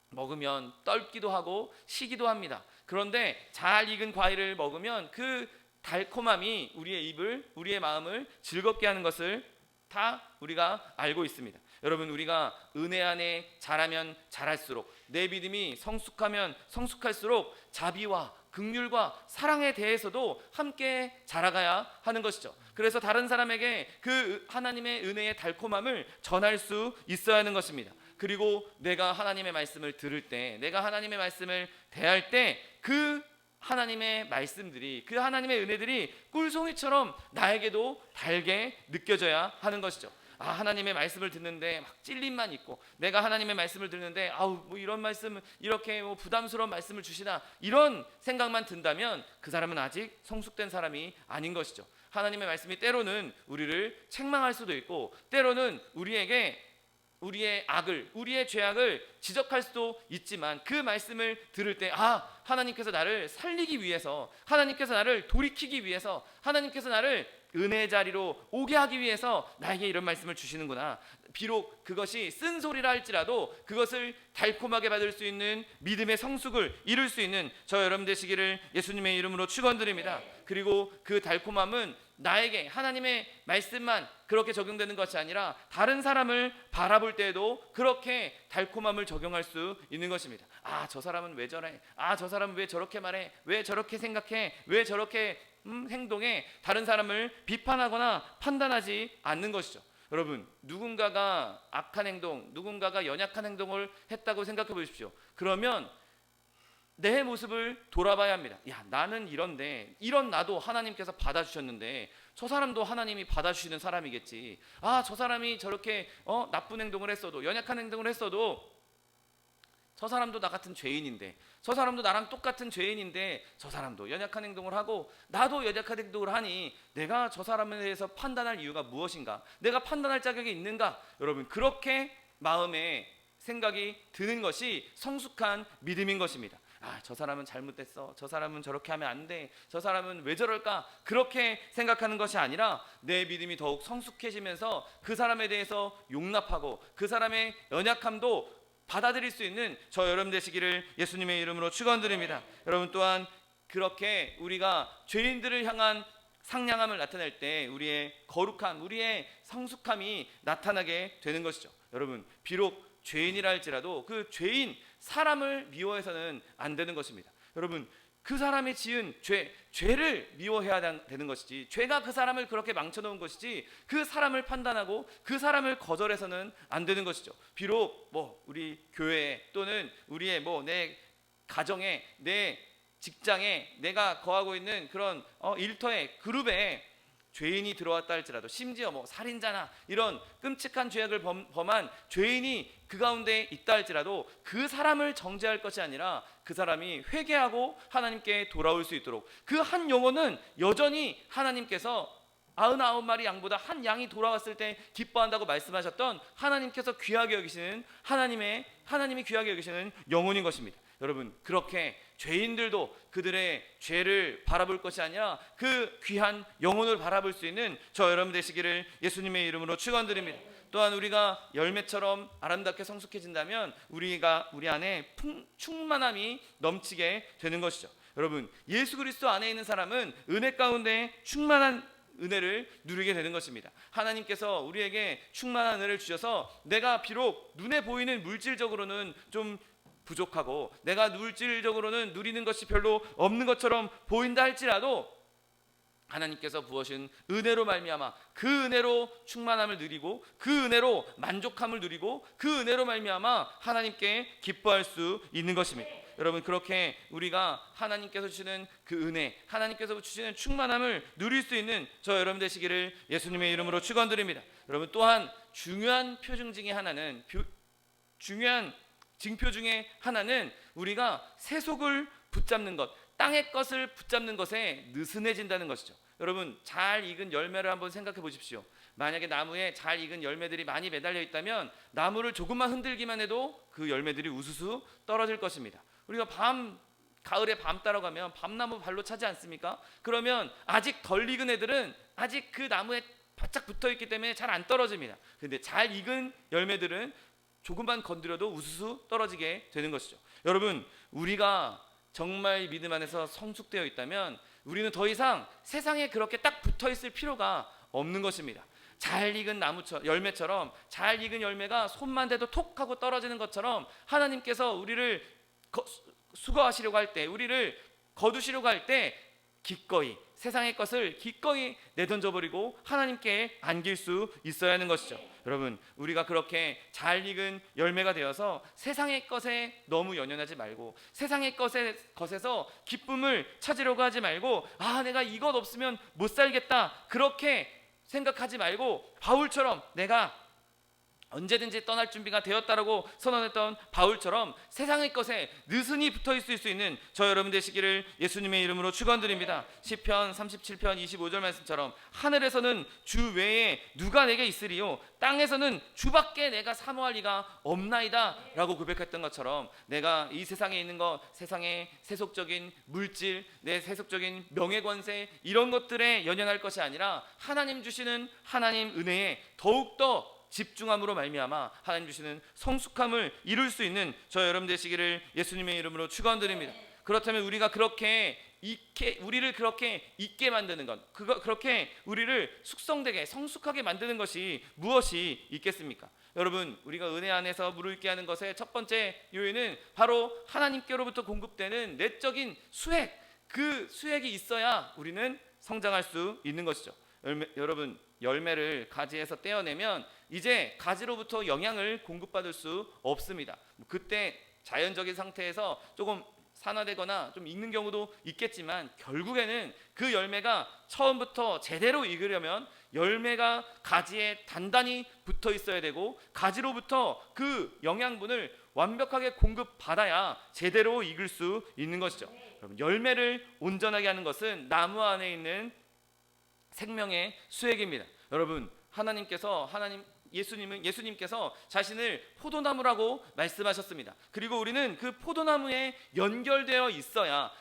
먹으면 떫기도 하고 시기도 합니다. 그런데 잘 익은 과일을 먹으면 그 달콤함이 우리의 입을, 우리의 마음을 즐겁게 하는 것을 다 우리가 알고 있습니다. 여러분, 우리가 은혜 안에 자라면 자랄수록, 내 믿음이 성숙하면 성숙할수록 자비와 긍휼과 사랑에 대해서도 함께 자라가야 하는 것이죠. 그래서 다른 사람에게 그 하나님의 은혜의 달콤함을 전할 수 있어야 하는 것입니다. 그리고 내가 하나님의 말씀을 들을 때, 내가 하나님의 말씀을 대할 때 그 하나님의 말씀들이, 그 하나님의 은혜들이 꿀송이처럼 나에게도 달게 느껴져야 하는 것이죠. 아, 하나님의 말씀을 듣는데 막 찔림만 있고, 내가 하나님의 말씀을 듣는데 아우 뭐 이런 말씀, 이렇게 뭐 부담스러운 말씀을 주시나, 이런 생각만 든다면 그 사람은 아직 성숙된 사람이 아닌 것이죠. 하나님의 말씀이 때로는 우리를 책망할 수도 있고, 때로는 우리의 악을, 우리의 죄악을 지적할 수도 있지만, 그 말씀을 들을 때 아, 하나님께서 나를 살리기 위해서, 하나님께서 나를 돌이키기 위해서, 하나님께서 나를 은혜의 자리로 오게 하기 위해서 나에게 이런 말씀을 주시는구나. 비록 그것이 쓴소리라 할지라도 그것을 달콤하게 받을 수 있는 믿음의 성숙을 이룰 수 있는 저 여러분 되시기를 예수님의 이름으로 축원드립니다. 그리고 그 달콤함은 나에게 하나님의 말씀만 그렇게 적용되는 것이 아니라 다른 사람을 바라볼 때에도 그렇게 달콤함을 적용할 수 있는 것입니다. 아, 저 사람은 왜 저래? 아, 저 사람은 왜 저렇게 말해? 왜 저렇게 생각해? 왜 저렇게 행동에, 다른 사람을 비판하거나 판단하지 않는 것이죠. 여러분, 누군가가 악한 행동, 누군가가 연약한 행동을 했다고 생각해 보십시오. 그러면 내 모습을 돌아봐야 합니다. 야, 나는 이런데, 이런 나도 하나님께서 받아주셨는데 저 사람도 하나님이 받아주시는 사람이겠지. 아, 저 사람이 저렇게 나쁜 행동을 했어도, 연약한 행동을 했어도 저 사람도 나 같은 죄인인데, 저 사람도 나랑 똑같은 죄인인데 저 사람도 연약한 행동을 하고 나도 연약한 행동을 하니 내가 저 사람에 대해서 판단할 이유가 무엇인가? 내가 판단할 자격이 있는가? 여러분, 그렇게 마음에 생각이 드는 것이 성숙한 믿음인 것입니다. 아, 저 사람은 잘못됐어. 저 사람은 저렇게 하면 안 돼. 저 사람은 왜 저럴까? 그렇게 생각하는 것이 아니라 내 믿음이 더욱 성숙해지면서 그 사람에 대해서 용납하고 그 사람의 연약함도 받아들일 수 있는 저 여러분 되시기를 예수님의 이름으로 축원드립니다. 여러분, 또한 그렇게 우리가 죄인들을 향한 상냥함을 나타낼 때 우리의 거룩함, 우리의 성숙함이 나타나게 되는 것이죠. 여러분, 비록 죄인이라 할지라도 그 죄인, 사람을 미워해서는 안 되는 것입니다. 여러분, 그 사람이 지은 죄를 미워해야 되는 것이지, 죄가 그 사람을 그렇게 망쳐놓은 것이지, 그 사람을 판단하고 그 사람을 거절해서는 안 되는 것이죠. 비록 우리 교회에, 또는 우리의 내 가정에, 내 직장에, 내가 거하고 있는 그런 일터에, 그룹에 죄인이 들어왔다 할지라도, 심지어 살인자나 이런 끔찍한 죄악을 범한 죄인이 그 가운데 있다 할지라도 그 사람을 정죄할 것이 아니라 그 사람이 회개하고 하나님께 돌아올 수 있도록, 그 한 영혼은 여전히 하나님께서 99마리 양보다 한 양이 돌아왔을 때 기뻐한다고 말씀하셨던 하나님께서 귀하게 여기시는, 하나님이 귀하게 여기시는 영혼인 것입니다. 여러분, 그렇게 죄인들도 그들의 죄를 바라볼 것이 아니라 그 귀한 영혼을 바라볼 수 있는 저 여러분 되시기를 예수님의 이름으로 축원드립니다. 또한 우리가 열매처럼 아름답게 성숙해진다면 우리 안에 충만함이 넘치게 되는 것이죠. 여러분, 예수 그리스도 안에 있는 사람은 은혜 가운데 충만한 은혜를 누리게 되는 것입니다. 하나님께서 우리에게 충만한 은혜를 주셔서 내가 비록 눈에 보이는 물질적으로는 좀 부족하고 내가 물질적으로는 누리는 것이 별로 없는 것처럼 보인다 할지라도 하나님께서 부으신 은혜로 말미암아 그 은혜로 충만함을 누리고 그 은혜로 만족함을 누리고 그 은혜로 말미암아 하나님께 기뻐할 수 있는 것입니다. 여러분, 그렇게 우리가 하나님께서 주시는 그 은혜, 하나님께서 주시는 충만함을 누릴 수 있는 저 여러분 되시기를 예수님의 이름으로 축원드립니다. 여러분, 또한 중요한 표징 중에 하나는, 중요한 징표 중에 하나는 우리가 세속을 붙잡는 것, 땅의 것을 붙잡는 것에 느슨해진다는 것이죠. 여러분, 잘 익은 열매를 한번 생각해 보십시오. 만약에 나무에 잘 익은 열매들이 많이 매달려 있다면 나무를 조금만 흔들기만 해도 그 열매들이 우수수 떨어질 것입니다. 우리가 가을에 밤 따러 가면 밤나무 발로 차지 않습니까? 그러면 아직 덜 익은 애들은 아직 그 나무에 바짝 붙어 있기 때문에 잘 안 떨어집니다. 그런데 잘 익은 열매들은 조금만 건드려도 우수수 떨어지게 되는 것이죠. 여러분, 우리가 정말 믿음 안에서 성숙되어 있다면 우리는 더 이상 세상에 그렇게 딱 붙어 있을 필요가 없는 것입니다. 잘 익은 열매처럼, 잘 익은 열매가 손만 대도 톡 하고 떨어지는 것처럼 하나님께서 우리를 수거하시려고 할 때, 우리를 거두시려고 할 때 기꺼이 세상의 것을 기꺼이 내던져버리고 하나님께 안길 수 있어야 하는 것이죠. 여러분, 우리가 그렇게 잘 익은 열매가 되어서 세상의 것에 너무 연연하지 말고, 세상의 것에서 기쁨을 찾으려고 하지 말고, 내가 이것 없으면 못 살겠다, 그렇게 생각하지 말고, 바울처럼 내가 언제든지 떠날 준비가 되었다라고 선언했던 바울처럼 세상의 것에 느슨히 붙어 있을 수 있는 저 여러분 되시기를 예수님의 이름으로 축원드립니다. 시편 37편 25절 말씀처럼 하늘에서는 주 외에 누가 내게 있으리요, 땅에서는 주밖에 내가 사모할 리가 없나이다 라고 고백했던 것처럼, 내가 이 세상에 있는 것, 세상의 세속적인 물질, 내 세속적인 명예권세, 이런 것들에 연연할 것이 아니라 하나님 주시는 하나님 은혜에 더욱더 집중함으로 말미암아 하나님 주시는 성숙함을 이룰 수 있는 저 여러분 되시기를 예수님의 이름으로 축원드립니다. 그렇다면 우리를 그렇게 있게 만드는 것, 그렇게 우리를 숙성되게 성숙하게 만드는 것이 무엇이 있겠습니까? 여러분, 우리가 은혜 안에서 물을 있게 하는 것의 첫 번째 요인은 바로 하나님께로부터 공급되는 내적인 수액, 그 수액이 있어야 우리는 성장할 수 있는 것이죠. 여러분, 열매를 가지에서 떼어내면 이제 가지로부터 영양을 공급받을 수 없습니다. 그때 자연적인 상태에서 조금 산화되거나 좀 익는 경우도 있겠지만, 결국에는 그 열매가 처음부터 제대로 익으려면 열매가 가지에 단단히 붙어 있어야 되고, 가지로부터 그 영양분을 완벽하게 공급받아야 제대로 익을 수 있는 것이죠. 여러분, 열매를 온전하게 하는 것은 나무 안에 있는 생명의 수액입니다. 여러분, 예수님께서 자신을 포도나무라고 말씀하셨습니다. 그리고 우리는 그 포도나무에 연결되어 있어야,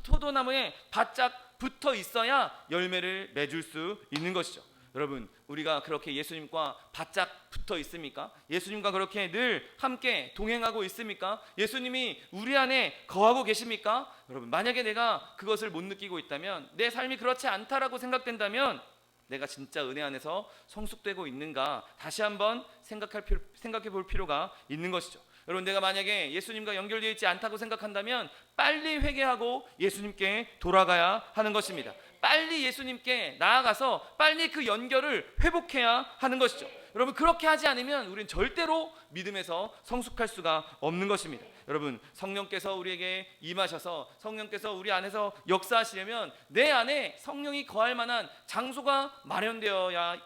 포도나무에 바짝 붙어 있어야 열매를 맺을 수 있는 것이죠. 여러분, 우리가 그렇게 예수님과 바짝 붙어 있습니까? 예수님과 그렇게 늘 함께 동행하고 있습니까? 예수님이 우리 안에 거하고 계십니까? 여러분, 만약에 내가 그것을 못 느끼고 있다면, 내 삶이 그렇지 않다라고 생각된다면, 내가 진짜 은혜 안에서 성숙되고 있는가 다시 한번 생각해 볼 필요가 있는 것이죠. 여러분, 내가 만약에 예수님과 연결되어 있지 않다고 생각한다면 빨리 회개하고 예수님께 돌아가야 하는 것입니다. 빨리 예수님께 나아가서 빨리 그 연결을 회복해야 하는 것이죠. 여러분, 그렇게 하지 않으면 우리는 절대로 믿음에서 성숙할 수가 없는 것입니다. 여러분, 성령께서 우리에게 임하셔서 성령께서 우리 안에서 역사하시려면 내 안에 성령이 거할 만한 장소가 마련되어야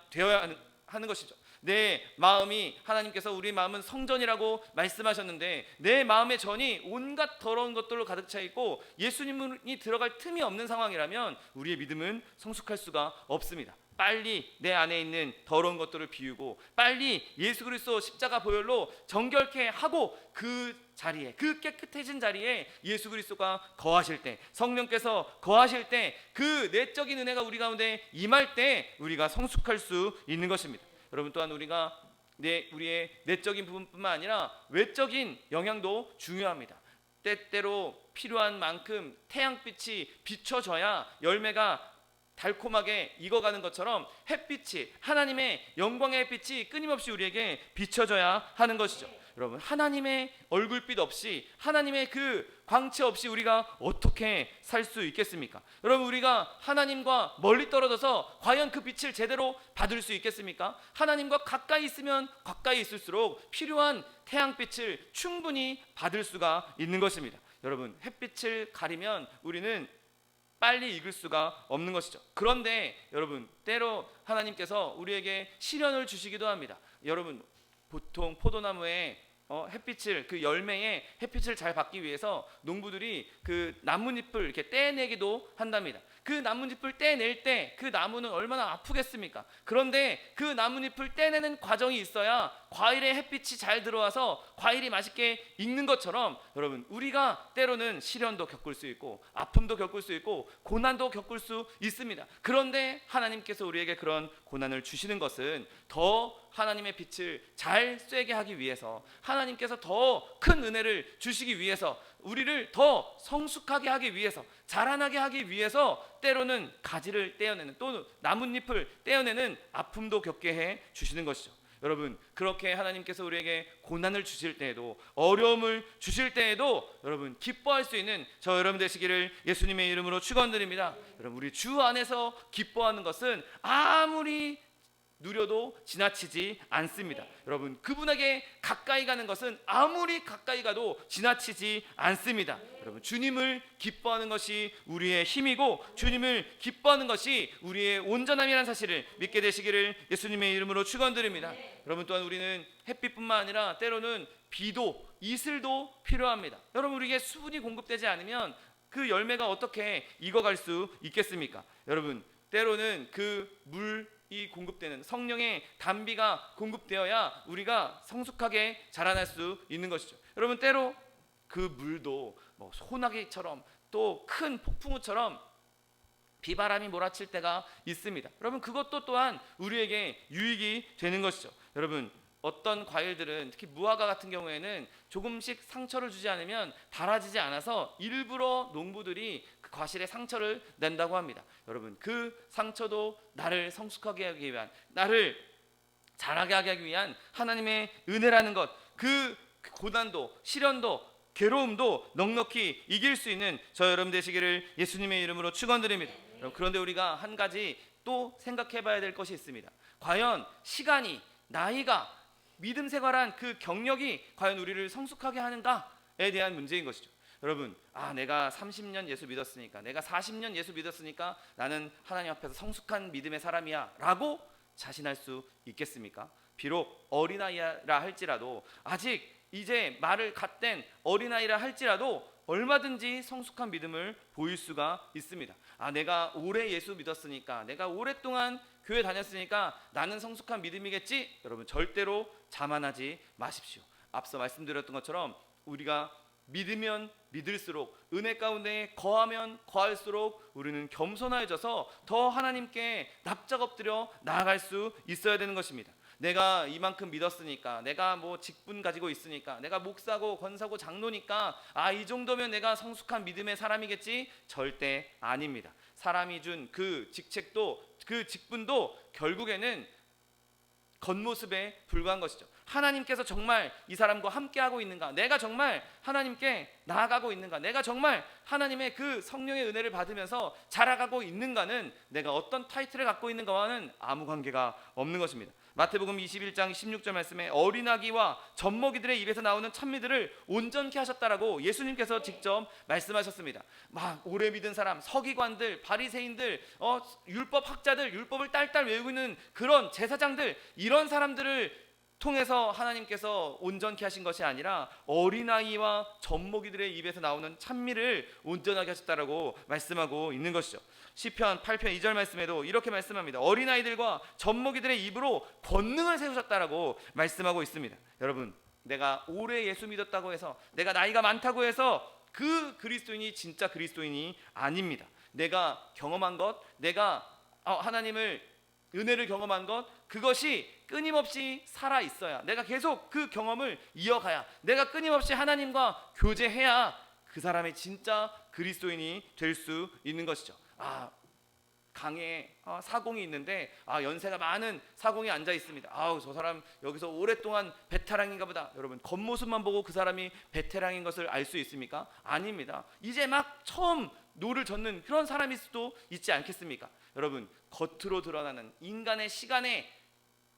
하는 것이죠. 내 마음이, 하나님께서 우리 마음은 성전이라고 말씀하셨는데, 내 마음의 전이 온갖 더러운 것들로 가득 차 있고 예수님이 들어갈 틈이 없는 상황이라면 우리의 믿음은 성숙할 수가 없습니다. 빨리 내 안에 있는 더러운 것들을 비우고 빨리 예수 그리스도 십자가 보혈로 정결케 하고, 그 자리에, 그 깨끗해진 자리에 예수 그리스도가 거하실 때, 성령께서 거하실 때, 그 내적인 은혜가 우리 가운데 임할 때 우리가 성숙할 수 있는 것입니다. 여러분, 또한 우리의 내적인 부분뿐만 아니라 외적인 영향도 중요합니다. 때때로 필요한 만큼 태양빛이 비춰져야 열매가 달콤하게 익어가는 것처럼 햇빛이, 하나님의 영광의 햇빛이 끊임없이 우리에게 비춰져야 하는 것이죠. 여러분, 하나님의 얼굴빛 없이, 하나님의 그 광채 없이 우리가 어떻게 살 수 있겠습니까? 여러분, 우리가 하나님과 멀리 떨어져서 과연 그 빛을 제대로 받을 수 있겠습니까? 하나님과 가까이 있으면 가까이 있을수록 필요한 태양빛을 충분히 받을 수가 있는 것입니다. 여러분, 햇빛을 가리면 우리는 빨리 익을 수가 없는 것이죠. 그런데 여러분, 때로 하나님께서 우리에게 시련을 주시기도 합니다. 여러분, 보통 포도나무에 햇빛을, 그 열매에 햇빛을 잘 받기 위해서 농부들이 그 나뭇잎을 이렇게 떼내기도 한답니다. 그 나뭇잎을 떼낼 때 그 나무는 얼마나 아프겠습니까? 그런데 그 나뭇잎을 떼내는 과정이 있어야 과일에 햇빛이 잘 들어와서 과일이 맛있게 익는 것처럼, 여러분, 우리가 때로는 시련도 겪을 수 있고 아픔도 겪을 수 있고 고난도 겪을 수 있습니다. 그런데 하나님께서 우리에게 그런 고난을 주시는 것은 더 하나님의 빛을 잘 쐬게 하기 위해서, 하나님께서 더 큰 은혜를 주시기 위해서, 우리를 더 성숙하게 하기 위해서, 자라나게 하기 위해서 때로는 가지를 떼어내는, 또 나뭇잎을 떼어내는 아픔도 겪게 해 주시는 것이죠. 여러분, 그렇게 하나님께서 우리에게 고난을 주실 때에도, 어려움을 주실 때에도 여러분 기뻐할 수 있는 저 여러분 되시기를 예수님의 이름으로 축원드립니다. 여러분, 우리 주 안에서 기뻐하는 것은 아무리 누려도 지나치지 않습니다. 여러분, 그분에게 가까이 가는 것은 아무리 가까이 가도 지나치지 않습니다. 여러분, 주님을 기뻐하는 것이 우리의 힘이고 주님을 기뻐하는 것이 우리의 온전함이라는 사실을 믿게 되시기를 예수님의 이름으로 축원드립니다. 여러분, 또한 우리는 햇빛뿐만 아니라 때로는 비도, 이슬도 필요합니다. 여러분, 우리에게 수분이 공급되지 않으면 그 열매가 어떻게 익어갈 수 있겠습니까? 여러분, 때로는 그 물이 공급되는 성령의 단비가 공급되어야 우리가 성숙하게 자라날 수 있는 것이죠. 여러분, 때로 그 물도 뭐 소나기처럼 또 큰 폭풍우처럼 비바람이 몰아칠 때가 있습니다. 여러분, 그것도 또한 우리에게 유익이 되는 것이죠. 여러분, 어떤 과일들은 특히 무화과 같은 경우에는 조금씩 상처를 주지 않으면 달아지지 않아서 일부러 농부들이 그 과실에 상처를 낸다고 합니다. 여러분, 그 상처도 나를 성숙하게 하기 위한, 나를 자라게 하기 위한 하나님의 은혜라는 것, 그 고난도, 시련도, 괴로움도 넉넉히 이길 수 있는 저 여러분 되시기를 예수님의 이름으로 축원드립니다. 그런데 우리가 한 가지 또 생각해 봐야 될 것이 있습니다. 과연 시간이, 나이가, 믿음 생활한 그 경력이 과연 우리를 성숙하게 하는가에 대한 문제인 것이죠. 여러분, 내가 30년 예수 믿었으니까, 내가 40년 예수 믿었으니까 나는 하나님 앞에서 성숙한 믿음의 사람이야 라고 자신할 수 있겠습니까? 비록 어린아이라 할지라도, 아직 이제 말을 갓된 어린아이라 할지라도 얼마든지 성숙한 믿음을 보일 수가 있습니다. 내가 오래 예수 믿었으니까, 내가 오랫동안 교회 다녔으니까 나는 성숙한 믿음이겠지? 여러분, 절대로 자만하지 마십시오. 앞서 말씀드렸던 것처럼 우리가 믿으면 믿을수록, 은혜 가운데 거하면 거할수록 우리는 겸손해져서 더 하나님께 납작 엎드려 나아갈 수 있어야 되는 것입니다. 내가 이만큼 믿었으니까, 내가 뭐 직분 가지고 있으니까, 내가 목사고 권사고 장로니까 이 정도면 내가 성숙한 믿음의 사람이겠지? 절대 아닙니다. 사람이 준 그 직책도, 그 직분도 결국에는 겉모습에 불과한 것이죠. 하나님께서 정말 이 사람과 함께하고 있는가, 내가 정말 하나님께 나아가고 있는가, 내가 정말 하나님의 그 성령의 은혜를 받으면서 자라가고 있는가는, 내가 어떤 타이틀을 갖고 있는가와는 아무 관계가 없는 것입니다. 마태복음 21장 16절 말씀에 어린아기와 젖먹이들의 입에서 나오는 찬미들을 온전케 하셨다라고 예수님께서 직접 말씀하셨습니다. 막 오래 믿은 사람, 서기관들, 바리새인들, 율법 학자들, 율법을 딸딸 외우고 있는 그런 제사장들, 이런 사람들을 통해서 하나님께서 온전케 하신 것이 아니라 어린아이와 젖먹이들의 입에서 나오는 찬미를 온전하게 하셨다라고 말씀하고 있는 것이죠. 시편 8편 2절 말씀에도 이렇게 말씀합니다. 어린아이들과 젖먹이들의 입으로 권능을 세우셨다라고 말씀하고 있습니다. 여러분, 내가 오래 예수 믿었다고 해서, 내가 나이가 많다고 해서 그 그리스도인이 진짜 그리스도인이 아닙니다. 내가 경험한 것, 내가 하나님을, 은혜를 경험한 것, 그것이 끊임없이 살아 있어야, 내가 계속 그 경험을 이어가야, 내가 끊임없이 하나님과 교제해야 그 사람이 진짜 그리스도인이 될 수 있는 것이죠. 강에 사공이 있는데 연세가 많은 사공이 앉아 있습니다. 저 사람 여기서 오랫동안 베테랑인가 보다. 여러분, 겉모습만 보고 그 사람이 베테랑인 것을 알 수 있습니까? 아닙니다. 이제 막 처음 노를 젓는 그런 사람일 수도 있지 않겠습니까? 여러분, 겉으로 드러나는 인간의 시간의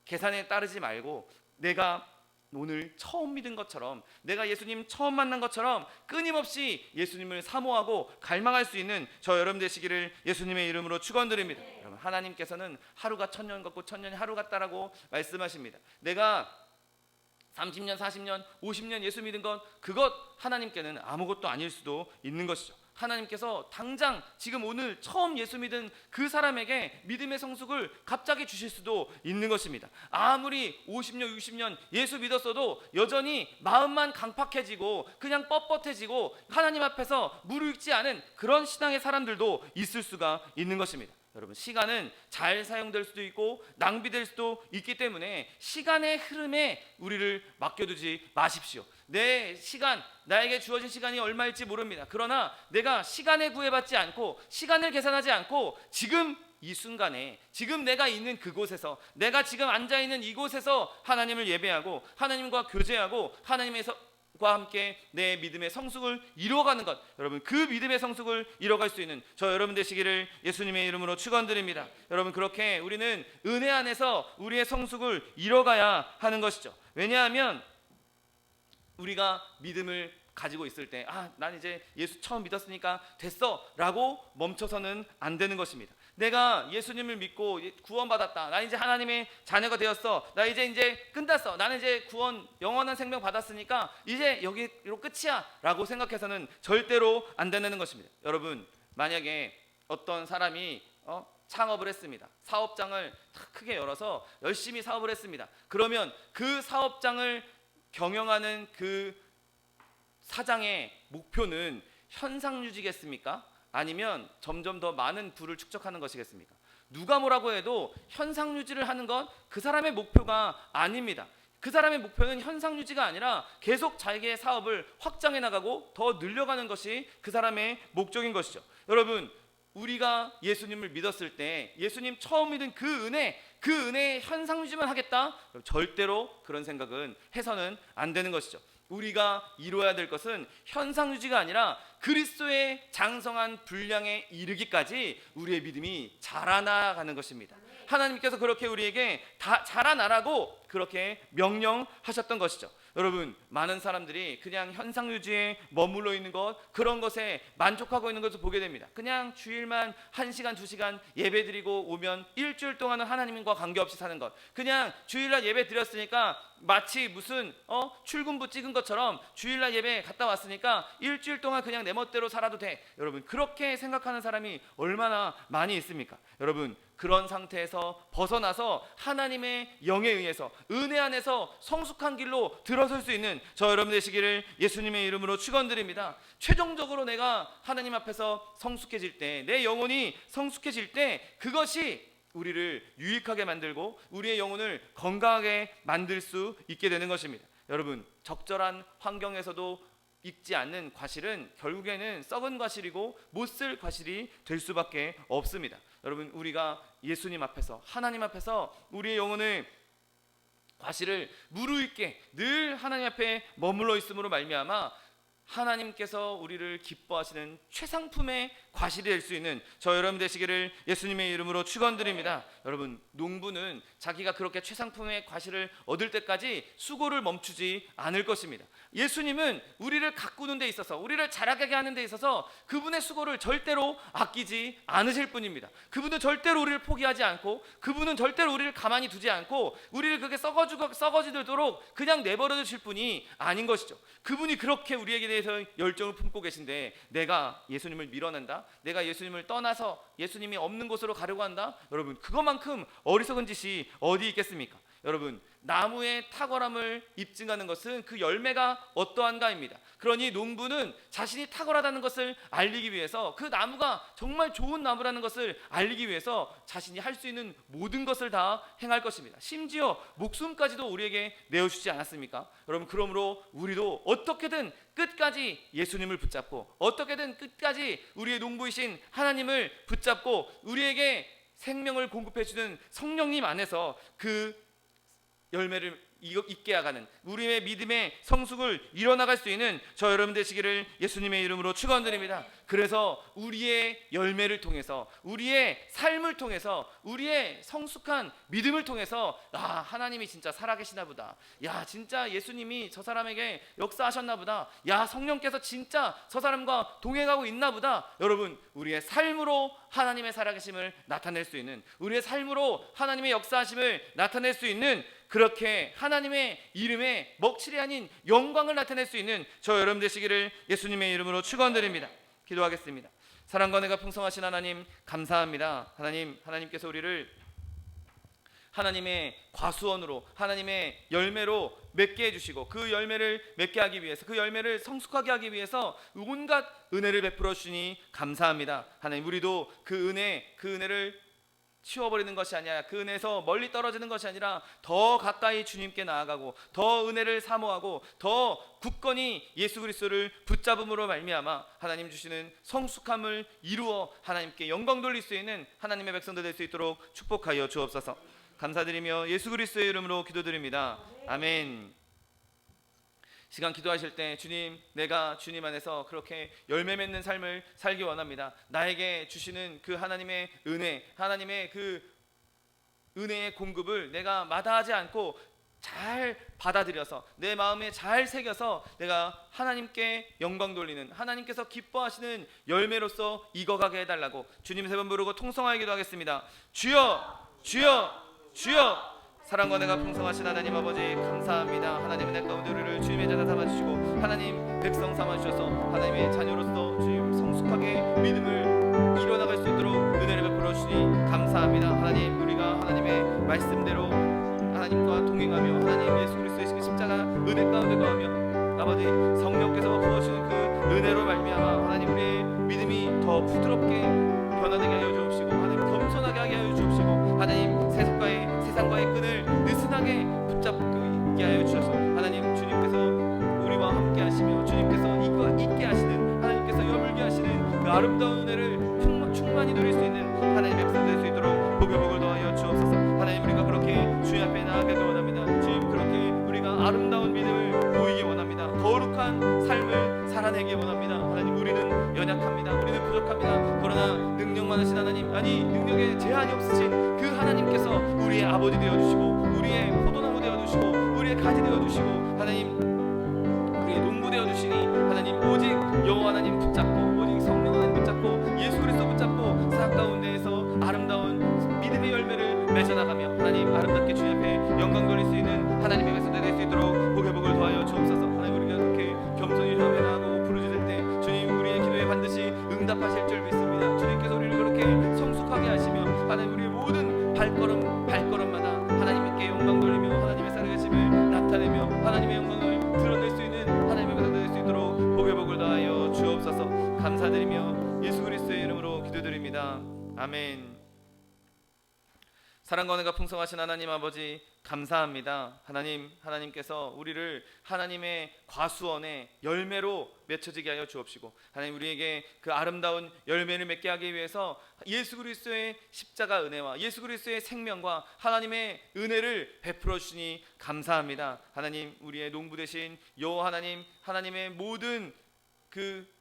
계산에 따르지 말고, 내가 오늘 처음 믿은 것처럼, 내가 예수님 처음 만난 것처럼 끊임없이 예수님을 사모하고 갈망할 수 있는 저 여러분 되시기를 예수님의 이름으로 축원드립니다. 여러분, 하나님께서는 하루가 천년 같고 천년이 하루 같다라고 말씀하십니다. 내가 30년, 40년, 50년 예수 믿은 것, 그것 하나님께는 아무것도 아닐 수도 있는 것이죠. 하나님께서 당장 지금 오늘 처음 예수 믿은 그 사람에게 믿음의 성숙을 갑자기 주실 수도 있는 것입니다. 아무리 50년 60년 예수 믿었어도 여전히 마음만 강팍해지고 그냥 뻣뻣해지고 하나님 앞에서 무르익지 않은 그런 신앙의 사람들도 있을 수가 있는 것입니다. 여러분, 시간은 잘 사용될 수도 있고 낭비될 수도 있기 때문에 시간의 흐름에 우리를 맡겨두지 마십시오. 내 시간, 나에게 주어진 시간이 얼마일지 모릅니다. 그러나 내가 시간에 구애받지 않고, 시간을 계산하지 않고 지금 이 순간에 지금 내가 있는 그곳에서, 내가 지금 앉아 있는 이곳에서 하나님을 예배하고 하나님과 교제하고 하나님과 함께 내 믿음의 성숙을 이루어가는 것, 여러분 그 믿음의 성숙을 이뤄갈 수 있는 저 여러분 되시기를 예수님의 이름으로 축원드립니다. 여러분 그렇게 우리는 은혜 안에서 우리의 성숙을 이뤄가야 하는 것이죠. 왜냐하면 우리가 믿음을 가지고 있을 때 난 이제 예수 처음 믿었으니까 됐어 라고 멈춰서는 안 되는 것입니다. 내가 예수님을 믿고 구원받았다, 나 이제 하나님의 자녀가 되었어, 나 이제 끝났어, 나는 이제 구원 영원한 생명 받았으니까 이제 여기로 끝이야 라고 생각해서는 절대로 안 되는 것입니다. 여러분 만약에 어떤 사람이 창업을 했습니다. 사업장을 크게 열어서 열심히 사업을 했습니다. 그러면 그 사업장을 경영하는 그 사장의 목표는 현상 유지겠습니까? 아니면 점점 더 많은 부를 축적하는 것이겠습니까? 누가 뭐라고 해도 현상 유지를 하는 건 그 사람의 목표가 아닙니다. 그 사람의 목표는 현상 유지가 아니라 계속 자기의 사업을 확장해 나가고 더 늘려가는 것이 그 사람의 목적인 것이죠. 여러분 우리가 예수님을 믿었을 때 예수님 처음 믿은 그 은혜의 현상 유지만 하겠다? 절대로 그런 생각은 해서는 안 되는 것이죠. 우리가 이루어야 될 것은 현상 유지가 아니라 그리스도의 장성한 분량에 이르기까지 우리의 믿음이 자라나가는 것입니다. 하나님께서 그렇게 우리에게 다 자라나라고 그렇게 명령하셨던 것이죠. 여러분 많은 사람들이 그냥 현상 유지에 머물러 있는 것, 그런 것에 만족하고 있는 것을 보게 됩니다. 그냥 주일만 1시간 2시간 예배 드리고 오면 일주일 동안은 하나님과 관계없이 사는 것, 그냥 주일날 예배 드렸으니까 마치 무슨 출근부 찍은 것처럼 주일날 예배 갔다 왔으니까 일주일 동안 그냥 내 멋대로 살아도 돼. 여러분 그렇게 생각하는 사람이 얼마나 많이 있습니까? 여러분 그런 상태에서 벗어나서 하나님의 영에 의해서 은혜 안에서 성숙한 길로 들어설 수 있는 저 여러분 되시기를 예수님의 이름으로 축원드립니다. 최종적으로 내가 하나님 앞에서 성숙해질 때, 내 영혼이 성숙해질 때 그것이 우리를 유익하게 만들고 우리의 영혼을 건강하게 만들 수 있게 되는 것입니다. 여러분 적절한 환경에서도 익지 않는 과실은 결국에는 썩은 과실이고 못쓸 과실이 될 수밖에 없습니다. 여러분 우리가 예수님 앞에서 하나님 앞에서 우리의 영혼을 과실을 무르익게 늘 하나님 앞에 머물러 있음으로 말미암아 하나님께서 우리를 기뻐하시는 최상품의 과실이 될 수 있는 저 여러분 되시기를 예수님의 이름으로 축원드립니다. 여러분 농부는 자기가 그렇게 최상품의 과실을 얻을 때까지 수고를 멈추지 않을 것입니다. 예수님은 우리를 가꾸는 데 있어서, 우리를 자라게 하는 데 있어서 그분의 수고를 절대로 아끼지 않으실 분입니다. 그분은 절대로 우리를 포기하지 않고, 그분은 절대로 우리를 가만히 두지 않고 우리를 그렇게 썩어지도록 그냥 내버려 두실 분이 아닌 것이죠. 그분이 그렇게 우리에게 대해서 열정을 품고 계신데 내가 예수님을 밀어낸다, 내가 예수님을 떠나서 예수님이 없는 곳으로 가려고 한다, 여러분 그것만큼 어리석은 짓이 어디 있겠습니까? 여러분 나무의 탁월함을 입증하는 것은 그 열매가 어떠한가입니다. 그러니 농부는 자신이 탁월하다는 것을 알리기 위해서, 그 나무가 정말 좋은 나무라는 것을 알리기 위해서 자신이 할 수 있는 모든 것을 다 행할 것입니다. 심지어 목숨까지도 우리에게 내어주지 않았습니까? 여러분 그러므로 우리도 어떻게든 끝까지 예수님을 붙잡고, 어떻게든 끝까지 우리의 농부이신 하나님을 붙잡고 우리에게 생명을 공급해주는 성령님 안에서 그 열매를 있게 하가는 우리의 믿음의 성숙을 이뤄나갈 수 있는 저 여러분 되시기를 예수님의 이름으로 축원드립니다. 그래서 우리의 열매를 통해서, 우리의 삶을 통해서, 우리의 성숙한 믿음을 통해서 하나님이 진짜 살아계시나 보다, 야 진짜 예수님이 저 사람에게 역사하셨나 보다, 야 성령께서 진짜 저 사람과 동행하고 있나 보다, 여러분 우리의 삶으로 하나님의 살아계심을 나타낼 수 있는, 우리의 삶으로 하나님의 역사하심을 나타낼 수 있는, 그렇게 하나님의 이름에 먹칠이 아닌 영광을 나타낼 수 있는 저 여러분 되시기를 예수님의 이름으로 축원드립니다. 기도하겠습니다. 사랑과 은혜가 풍성하신 하나님 감사합니다. 하나님께서 우리를 하나님의 과수원으로, 하나님의 열매로 맺게 해주시고, 그 열매를 맺게 하기 위해서, 그 열매를 성숙하게 하기 위해서 온갖 은혜를 베풀어 주시니 감사합니다. 하나님 우리도 그 은혜를 치워버리는 것이 아니라 그 은혜에서 멀리 떨어지는 것이 아니라 더 가까이 주님께 나아가고 더 은혜를 사모하고 더 굳건히 예수 그리스도를 붙잡음으로 말미암아 하나님 주시는 성숙함을 이루어 하나님께 영광 돌릴 수 있는 하나님의 백성들 될 수 있도록 축복하여 주옵소서. 감사드리며 예수 그리스도의 이름으로 기도드립니다. 아멘. 시간 기도하실 때 주님, 내가 주님 안에서 그렇게 열매 맺는 삶을 살기 원합니다. 나에게 주시는 그 하나님의 은혜, 하나님의 그 은혜의 공급을 내가 마다하지 않고 잘 받아들여서 내 마음에 잘 새겨서 내가 하나님께 영광 돌리는, 하나님께서 기뻐하시는 열매로서 익어가게 해달라고 주님 세 번 부르고 통성하여 기도하겠습니다. 주여, 주여, 주여. 사랑과 내가 풍성하신 하나님 아버지 감사합니다. 하나님 은혜 가운데 우리를 주님의 자녀 삼아주시고 하나님 백성 삼아주셔서 하나님의 자녀로서 주님 성숙하게 믿음을 이뤄나갈 수 있도록 은혜를 베풀어 주시니 감사합니다. 하나님, 우리가 하나님의 말씀대로 하나님과 동행하며 하나님 예수 그리스도의 십자가 은혜 가운데 거하며 아버지 성령께서 부어주시는 그 은혜로 말미암아 하나님 우리의 믿음이 더 부드럽게 변화되게 하여 주옵시고 하나님 겸손하게 하게 하여 주옵시고 하나님 세상과의 끈을 느슨하게 붙잡게 하여 주셔서 하나님 주님께서 우리와 함께 하시며 주님께서 있게 하시는 하나님께서 여물게 하시는 그 아름다운 은혜를 충만히 누릴 수 있는 하나님의 백성 될 수 있도록 복을 더하여 주옵소서. 하나님, 우리가 그렇게 주님 앞에 나아가기 원합니다. 주님, 그렇게 우리가 아름다운 믿음을 보이기 원합니다. 거룩한 삶을 살아내기 원합니다. 하나님, 우리는 연약합니다. 우리는 부족합니다. 그러나 능력 많으신 하나님, 아니 능력에 제한이 없으신 그 하나님께서 우리의 아버지 되어주시고 우리의 포도나무 되어주시고 우리의 가지 되어주시고 하나님 우리의 농부 되어주시니 하나님 오직 여호와 하나님 붙잡고 오직 성령 하나님 붙잡고 예수 그리스도 붙잡고 삶 가운데에서 아름다운 믿음의 열매를 맺어나가며 하나님 아름답게 주님 앞에 영광 돌릴 수 있는 하나님의 백성들 될 수 있도록 복을 더하여 주옵소서. 하나님, 우리가 그렇게 겸손히 주님 앞에 나아가고 부르짖을 때 주님 우리의 기도에 반드시 응답하실 줄 믿습니다. 주님께서 우리를 그렇게 성숙하게 하시며 하나님 우리의 모든 발걸음마다 하나님께 영광 돌리며 하나님의 살아계심을 나타내며 하나님의 영광을 드러낼 수 있는 하나님의 백성들 될 수 있도록 복을 더하여 주옵소서. 감사드리며 예수 그리스도의 이름으로 기도드립니다. 아멘. 사랑과 은혜가 풍성하신 하나님 아버지 감사합니다. 하나님께서 우리를 하나님의 과수원의 열매로 맺혀지게 하여 주옵시고 하나님 우리에게 그 아름다운 열매를 맺게 하기 위해서 예수 그리스도의 십자가 은혜와 예수 그리스도의 생명과 하나님의 은혜를 베풀어 주시니 감사합니다. 하나님, 우리의 농부 되신 여호와 하나님의 모든 그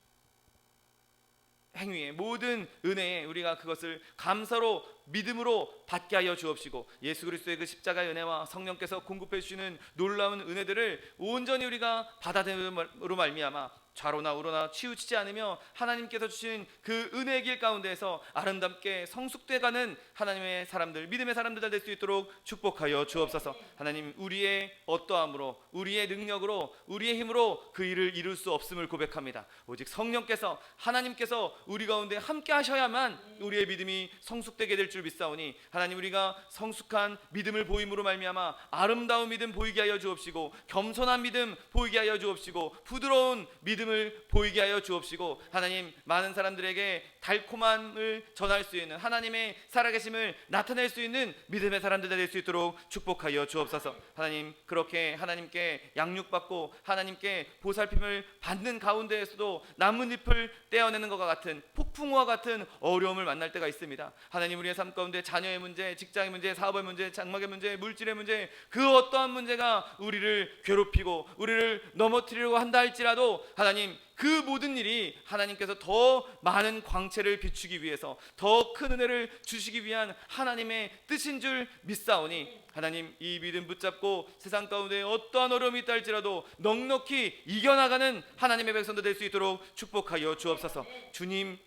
행위에 모든 은혜에 우리가 그것을 감사로 믿음으로 받게 하여 주옵시고 예수 그리스도의 그 십자가의 은혜와 성령께서 공급해 주시는 놀라운 은혜들을 온전히 우리가 받아들임으로 말미암아 좌로나 우로나 치우치지 않으며 하나님께서 주신 그 은혜의 길 가운데에서 아름답게 성숙돼가는 하나님의 사람들, 믿음의 사람들 될 수 있도록 축복하여 주옵소서. 하나님, 우리의 어떠함으로 우리의 능력으로 우리의 힘으로 그 일을 이룰 수 없음을 고백합니다. 오직 성령께서 하나님께서 우리 가운데 함께 하셔야만 우리의 믿음이 성숙되게 될 줄 믿사오니 하나님, 우리가 성숙한 믿음을 보임으로 말미암아 아름다운 믿음 보이게 하여 주옵시고 겸손한 믿음 보이게 하여 주옵시고 부드러운 믿음을 보이게 하여 주옵시고 하나님, 많은 사람들에게 달콤함을 전할 수 있는 하나님의 살아계심을 나타낼 수 있는 믿음의 사람들 될 수 있도록 축복하여 주옵소서. 하나님, 그렇게 하나님께 양육받고 하나님께 보살핌을 받는 가운데에서도 나뭇잎을 떼어내는 것과 같은 폭풍우와 같은 어려움을 만날 때가 있습니다. 하나님, 우리의 삶 가운데 자녀의 문제, 직장의 문제, 사업의 문제, 장막의 문제, 물질의 문제, 그 어떠한 문제가 우리를 괴롭히고 우리를 넘어뜨리려고 한다 할지라도 하나님, 그 모든 일이 하나님께서 더 많은 광채를 비추기 위해서 더 큰 은혜를 주시기 위한 하나님의 뜻인 줄 믿사오니 하나님, 이 믿음 붙잡고 세상 가운데 어떠한 어려움이 있다 할지라도 넉넉히 이겨나가는 하나님의 백성들 될 수 있도록 축복하여 주옵소서.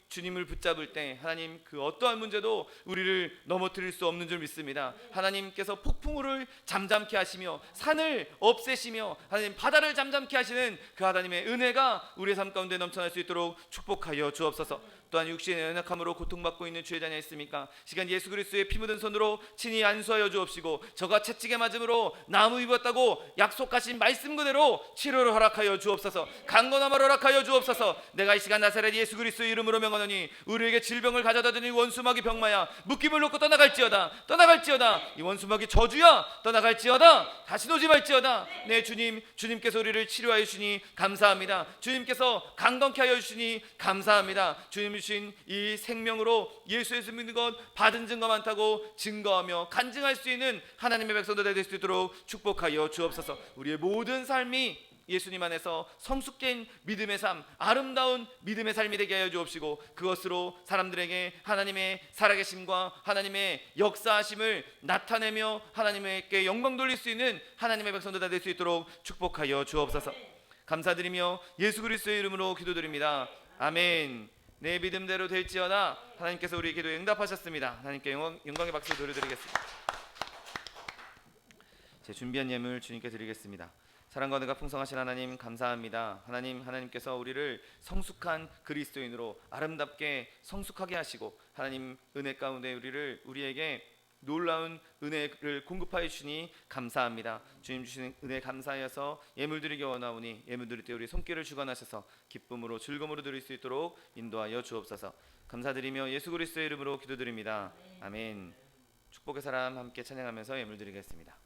주님을 붙잡을 때 하나님, 그 어떠한 문제도 우리를 넘어뜨릴 수 없는 줄 믿습니다. 하나님께서 폭풍우를 잠잠케 하시며 산을 없애시며 하나님 바다를 잠잠케 하시는 그 하나님의 은혜가 우리의 삶 가운데 넘쳐날 수 있도록 축복하여 주옵소서. 또한 육신의 연약함으로 고통받고 있는 주의 자녀 있습니까? 시간 예수 그리스도의 피 묻은 손으로 친히 안수하여 주옵시고 저가 채찍에 맞음으로 나무 입었다고 약속하신 말씀 그대로 치료를 허락하여 주옵소서. 강건함을 허락하여 주옵소서. 내가 이 시간 나사렛 예수 그리스도의 이름으로 명하노니 우리에게 질병을 가져다 주니 원수마귀 병마야 묶임을 놓고 떠나갈지어다. 떠나갈지어다. 이 원수마귀 저주야 떠나갈지어다. 다시 오지 말지어다. 네 주님, 주님께서 우리를 치료하여 주시니 감사합니다. 주님께서 강건케 하여 주시니 감사합니다. 주님 주신 이 생명으로 예수의 믿는 것 받은 증거 많다고 증거하며 간증할 수 있는 하나님의 백성들 될 수 있도록 축복하여 주옵소서. 우리의 모든 삶이 예수님 안에서 성숙된 믿음의 삶, 아름다운 믿음의 삶이 되게 하여 주옵시고 그것으로 사람들에게 하나님의 살아계심과 하나님의 역사하심을 나타내며 하나님께 영광 돌릴 수 있는 하나님의 백성들 될 수 있도록 축복하여 주옵소서. 감사드리며 예수 그리스도의 이름으로 기도드립니다. 아멘. 내 믿음대로 될지어다. 하나님께서 우리 기도에 응답하셨습니다. 하나님께 영광의 박수 돌려드리겠습니다. 제 준비한 예물 주님께 드리겠습니다. 사랑과 은혜가 풍성하신 하나님 감사합니다. 하나님께서 우리를 성숙한 그리스도인으로 아름답게 성숙하게 하시고 하나님 은혜 가운데 우리에게 놀라운 은혜를 공급하여 주시니 감사합니다. 주님 주시는 은혜 감사하여서 예물 드리기 원하오니 예물 드릴 때 우리 손길을 주관하셔서 기쁨으로 즐거움으로 드릴 수 있도록 인도하여 주옵소서. 감사드리며 예수 그리스도의 이름으로 기도드립니다. 아멘. 축복의 사람 함께 찬양하면서 예물 드리겠습니다.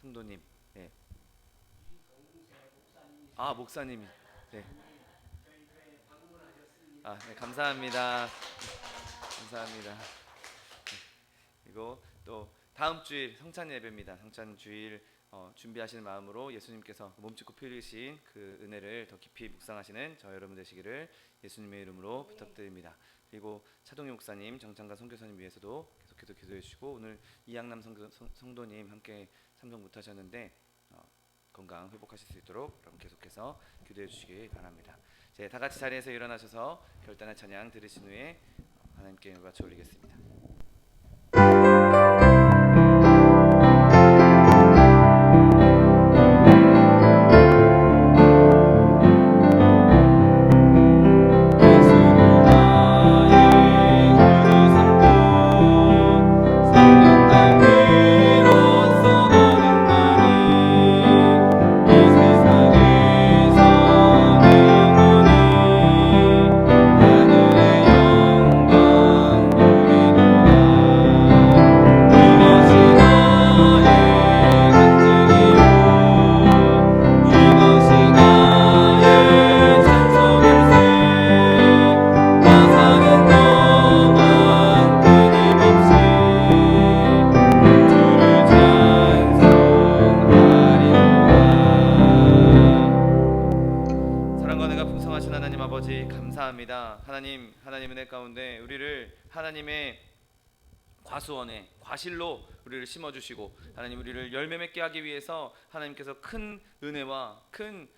성도님, 네. 목사님이, 네. 네, 감사합니다. 감사합니다. 네. 그리고 또 다음 주일 성찬 예배입니다. 성찬 주일 준비하시는 마음으로 예수님께서 몸짓고 피우신 그 은혜를 더 깊이 묵상하시는 저 여러분 되시기를 예수님의 이름으로 부탁드립니다. 그리고 차동희 목사님, 정창가 선교사님 위해서도 계속해서 기도해 주시고 오늘 이양남 성도님 함께 참석 못하셨는데 건강 회복하실 수 있도록 여러분 계속해서 기도해 주시기 바랍니다. 이제 다 같이 자리에서 일어나셔서 결단의 찬양 들으신 후에 하나님께 바쳐 올리겠습니다. 하나님 은혜 가운데 우리를 하나님의 과수원에 과실로 우리를 심어주시고 하나님 우리를 열매 맺게 하기 위해서 하나님께서 큰 은혜와 큰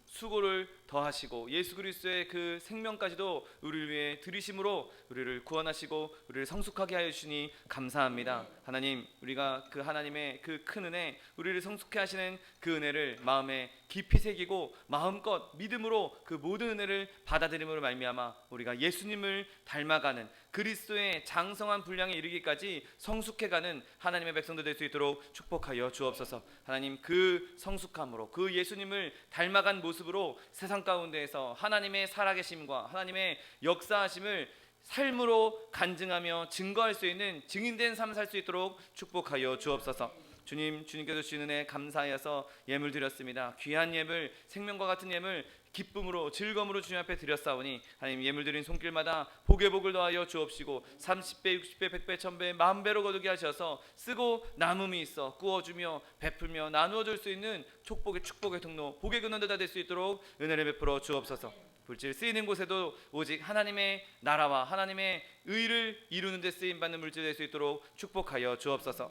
수고를 더하시고 예수 그리스도의 그 생명까지도 우리를 위해 들이심으로 우리를 구원하시고 우리를 성숙하게 하여 주시니 감사합니다. 하나님, 우리가 그 하나님의 그 큰 은혜, 우리를 성숙해 하시는 그 은혜를 마음에 깊이 새기고 마음껏 믿음으로 그 모든 은혜를 받아들임으로 말미암아 우리가 예수님을 닮아가는 그리스도의 장성한 분량에 이르기까지 성숙해가는 하나님의 백성들 될 수 있도록 축복하여 주옵소서. 하나님, 그 성숙함으로 그 예수님을 닮아간 모습으로 세상 가운데에서 하나님의 살아계심과 하나님의 역사하심을 삶으로 간증하며 증거할 수 있는 증인된 삶 살 수 있도록 축복하여 주옵소서. 주님, 주님께서 주시는 은혜 감사하여서 예물 드렸습니다. 귀한 예물, 생명과 같은 예물 기쁨으로 즐거움으로 주님 앞에 드렸사오니 하나님, 예물 드린 손길마다 복에 복을 더하여 주옵시고 30배, 60배, 100배, 1000배, 만배로 거두게 하셔서 쓰고 남음이 있어 구워주며 베풀며 나누어 줄 수 있는 축복의 통로, 복의 근원들 다 될 수 있도록 은혜를 베풀어 주옵소서. 불질 쓰이는 곳에도 오직 하나님의 나라와 하나님의 의를 이루는 데 쓰임받는 물질 될 수 있도록 축복하여 주옵소서.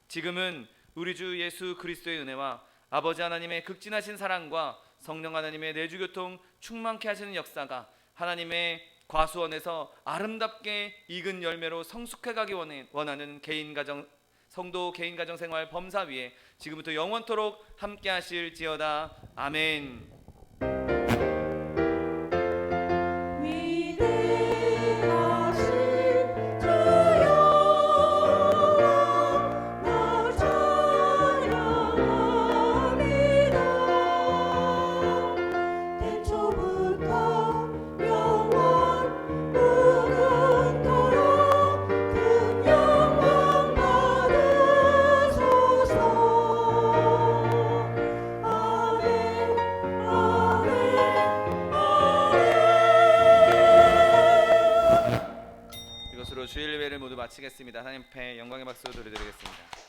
지금은 우리 주 예수 그리스도의 은혜와 아버지 하나님의 극진하신 사랑과 성령 하나님의 내주교통 충만케 하시는 역사가 하나님의 과수원에서 아름답게 익은 열매로 성숙해가기 원하는 개인 가정, 성도 개인 가정 생활 범사 위에 지금부터 영원토록 함께 하실지어다. 아멘. 위대하신 주여 나 찬양합니다. 태초부터 영원 무궁토록 큰 영광 받으소서. 아멘 아멘 이것으로 주일 예배를 모두 마치겠습니다. 하나님 앞에 영광의 박수 드리겠습니다.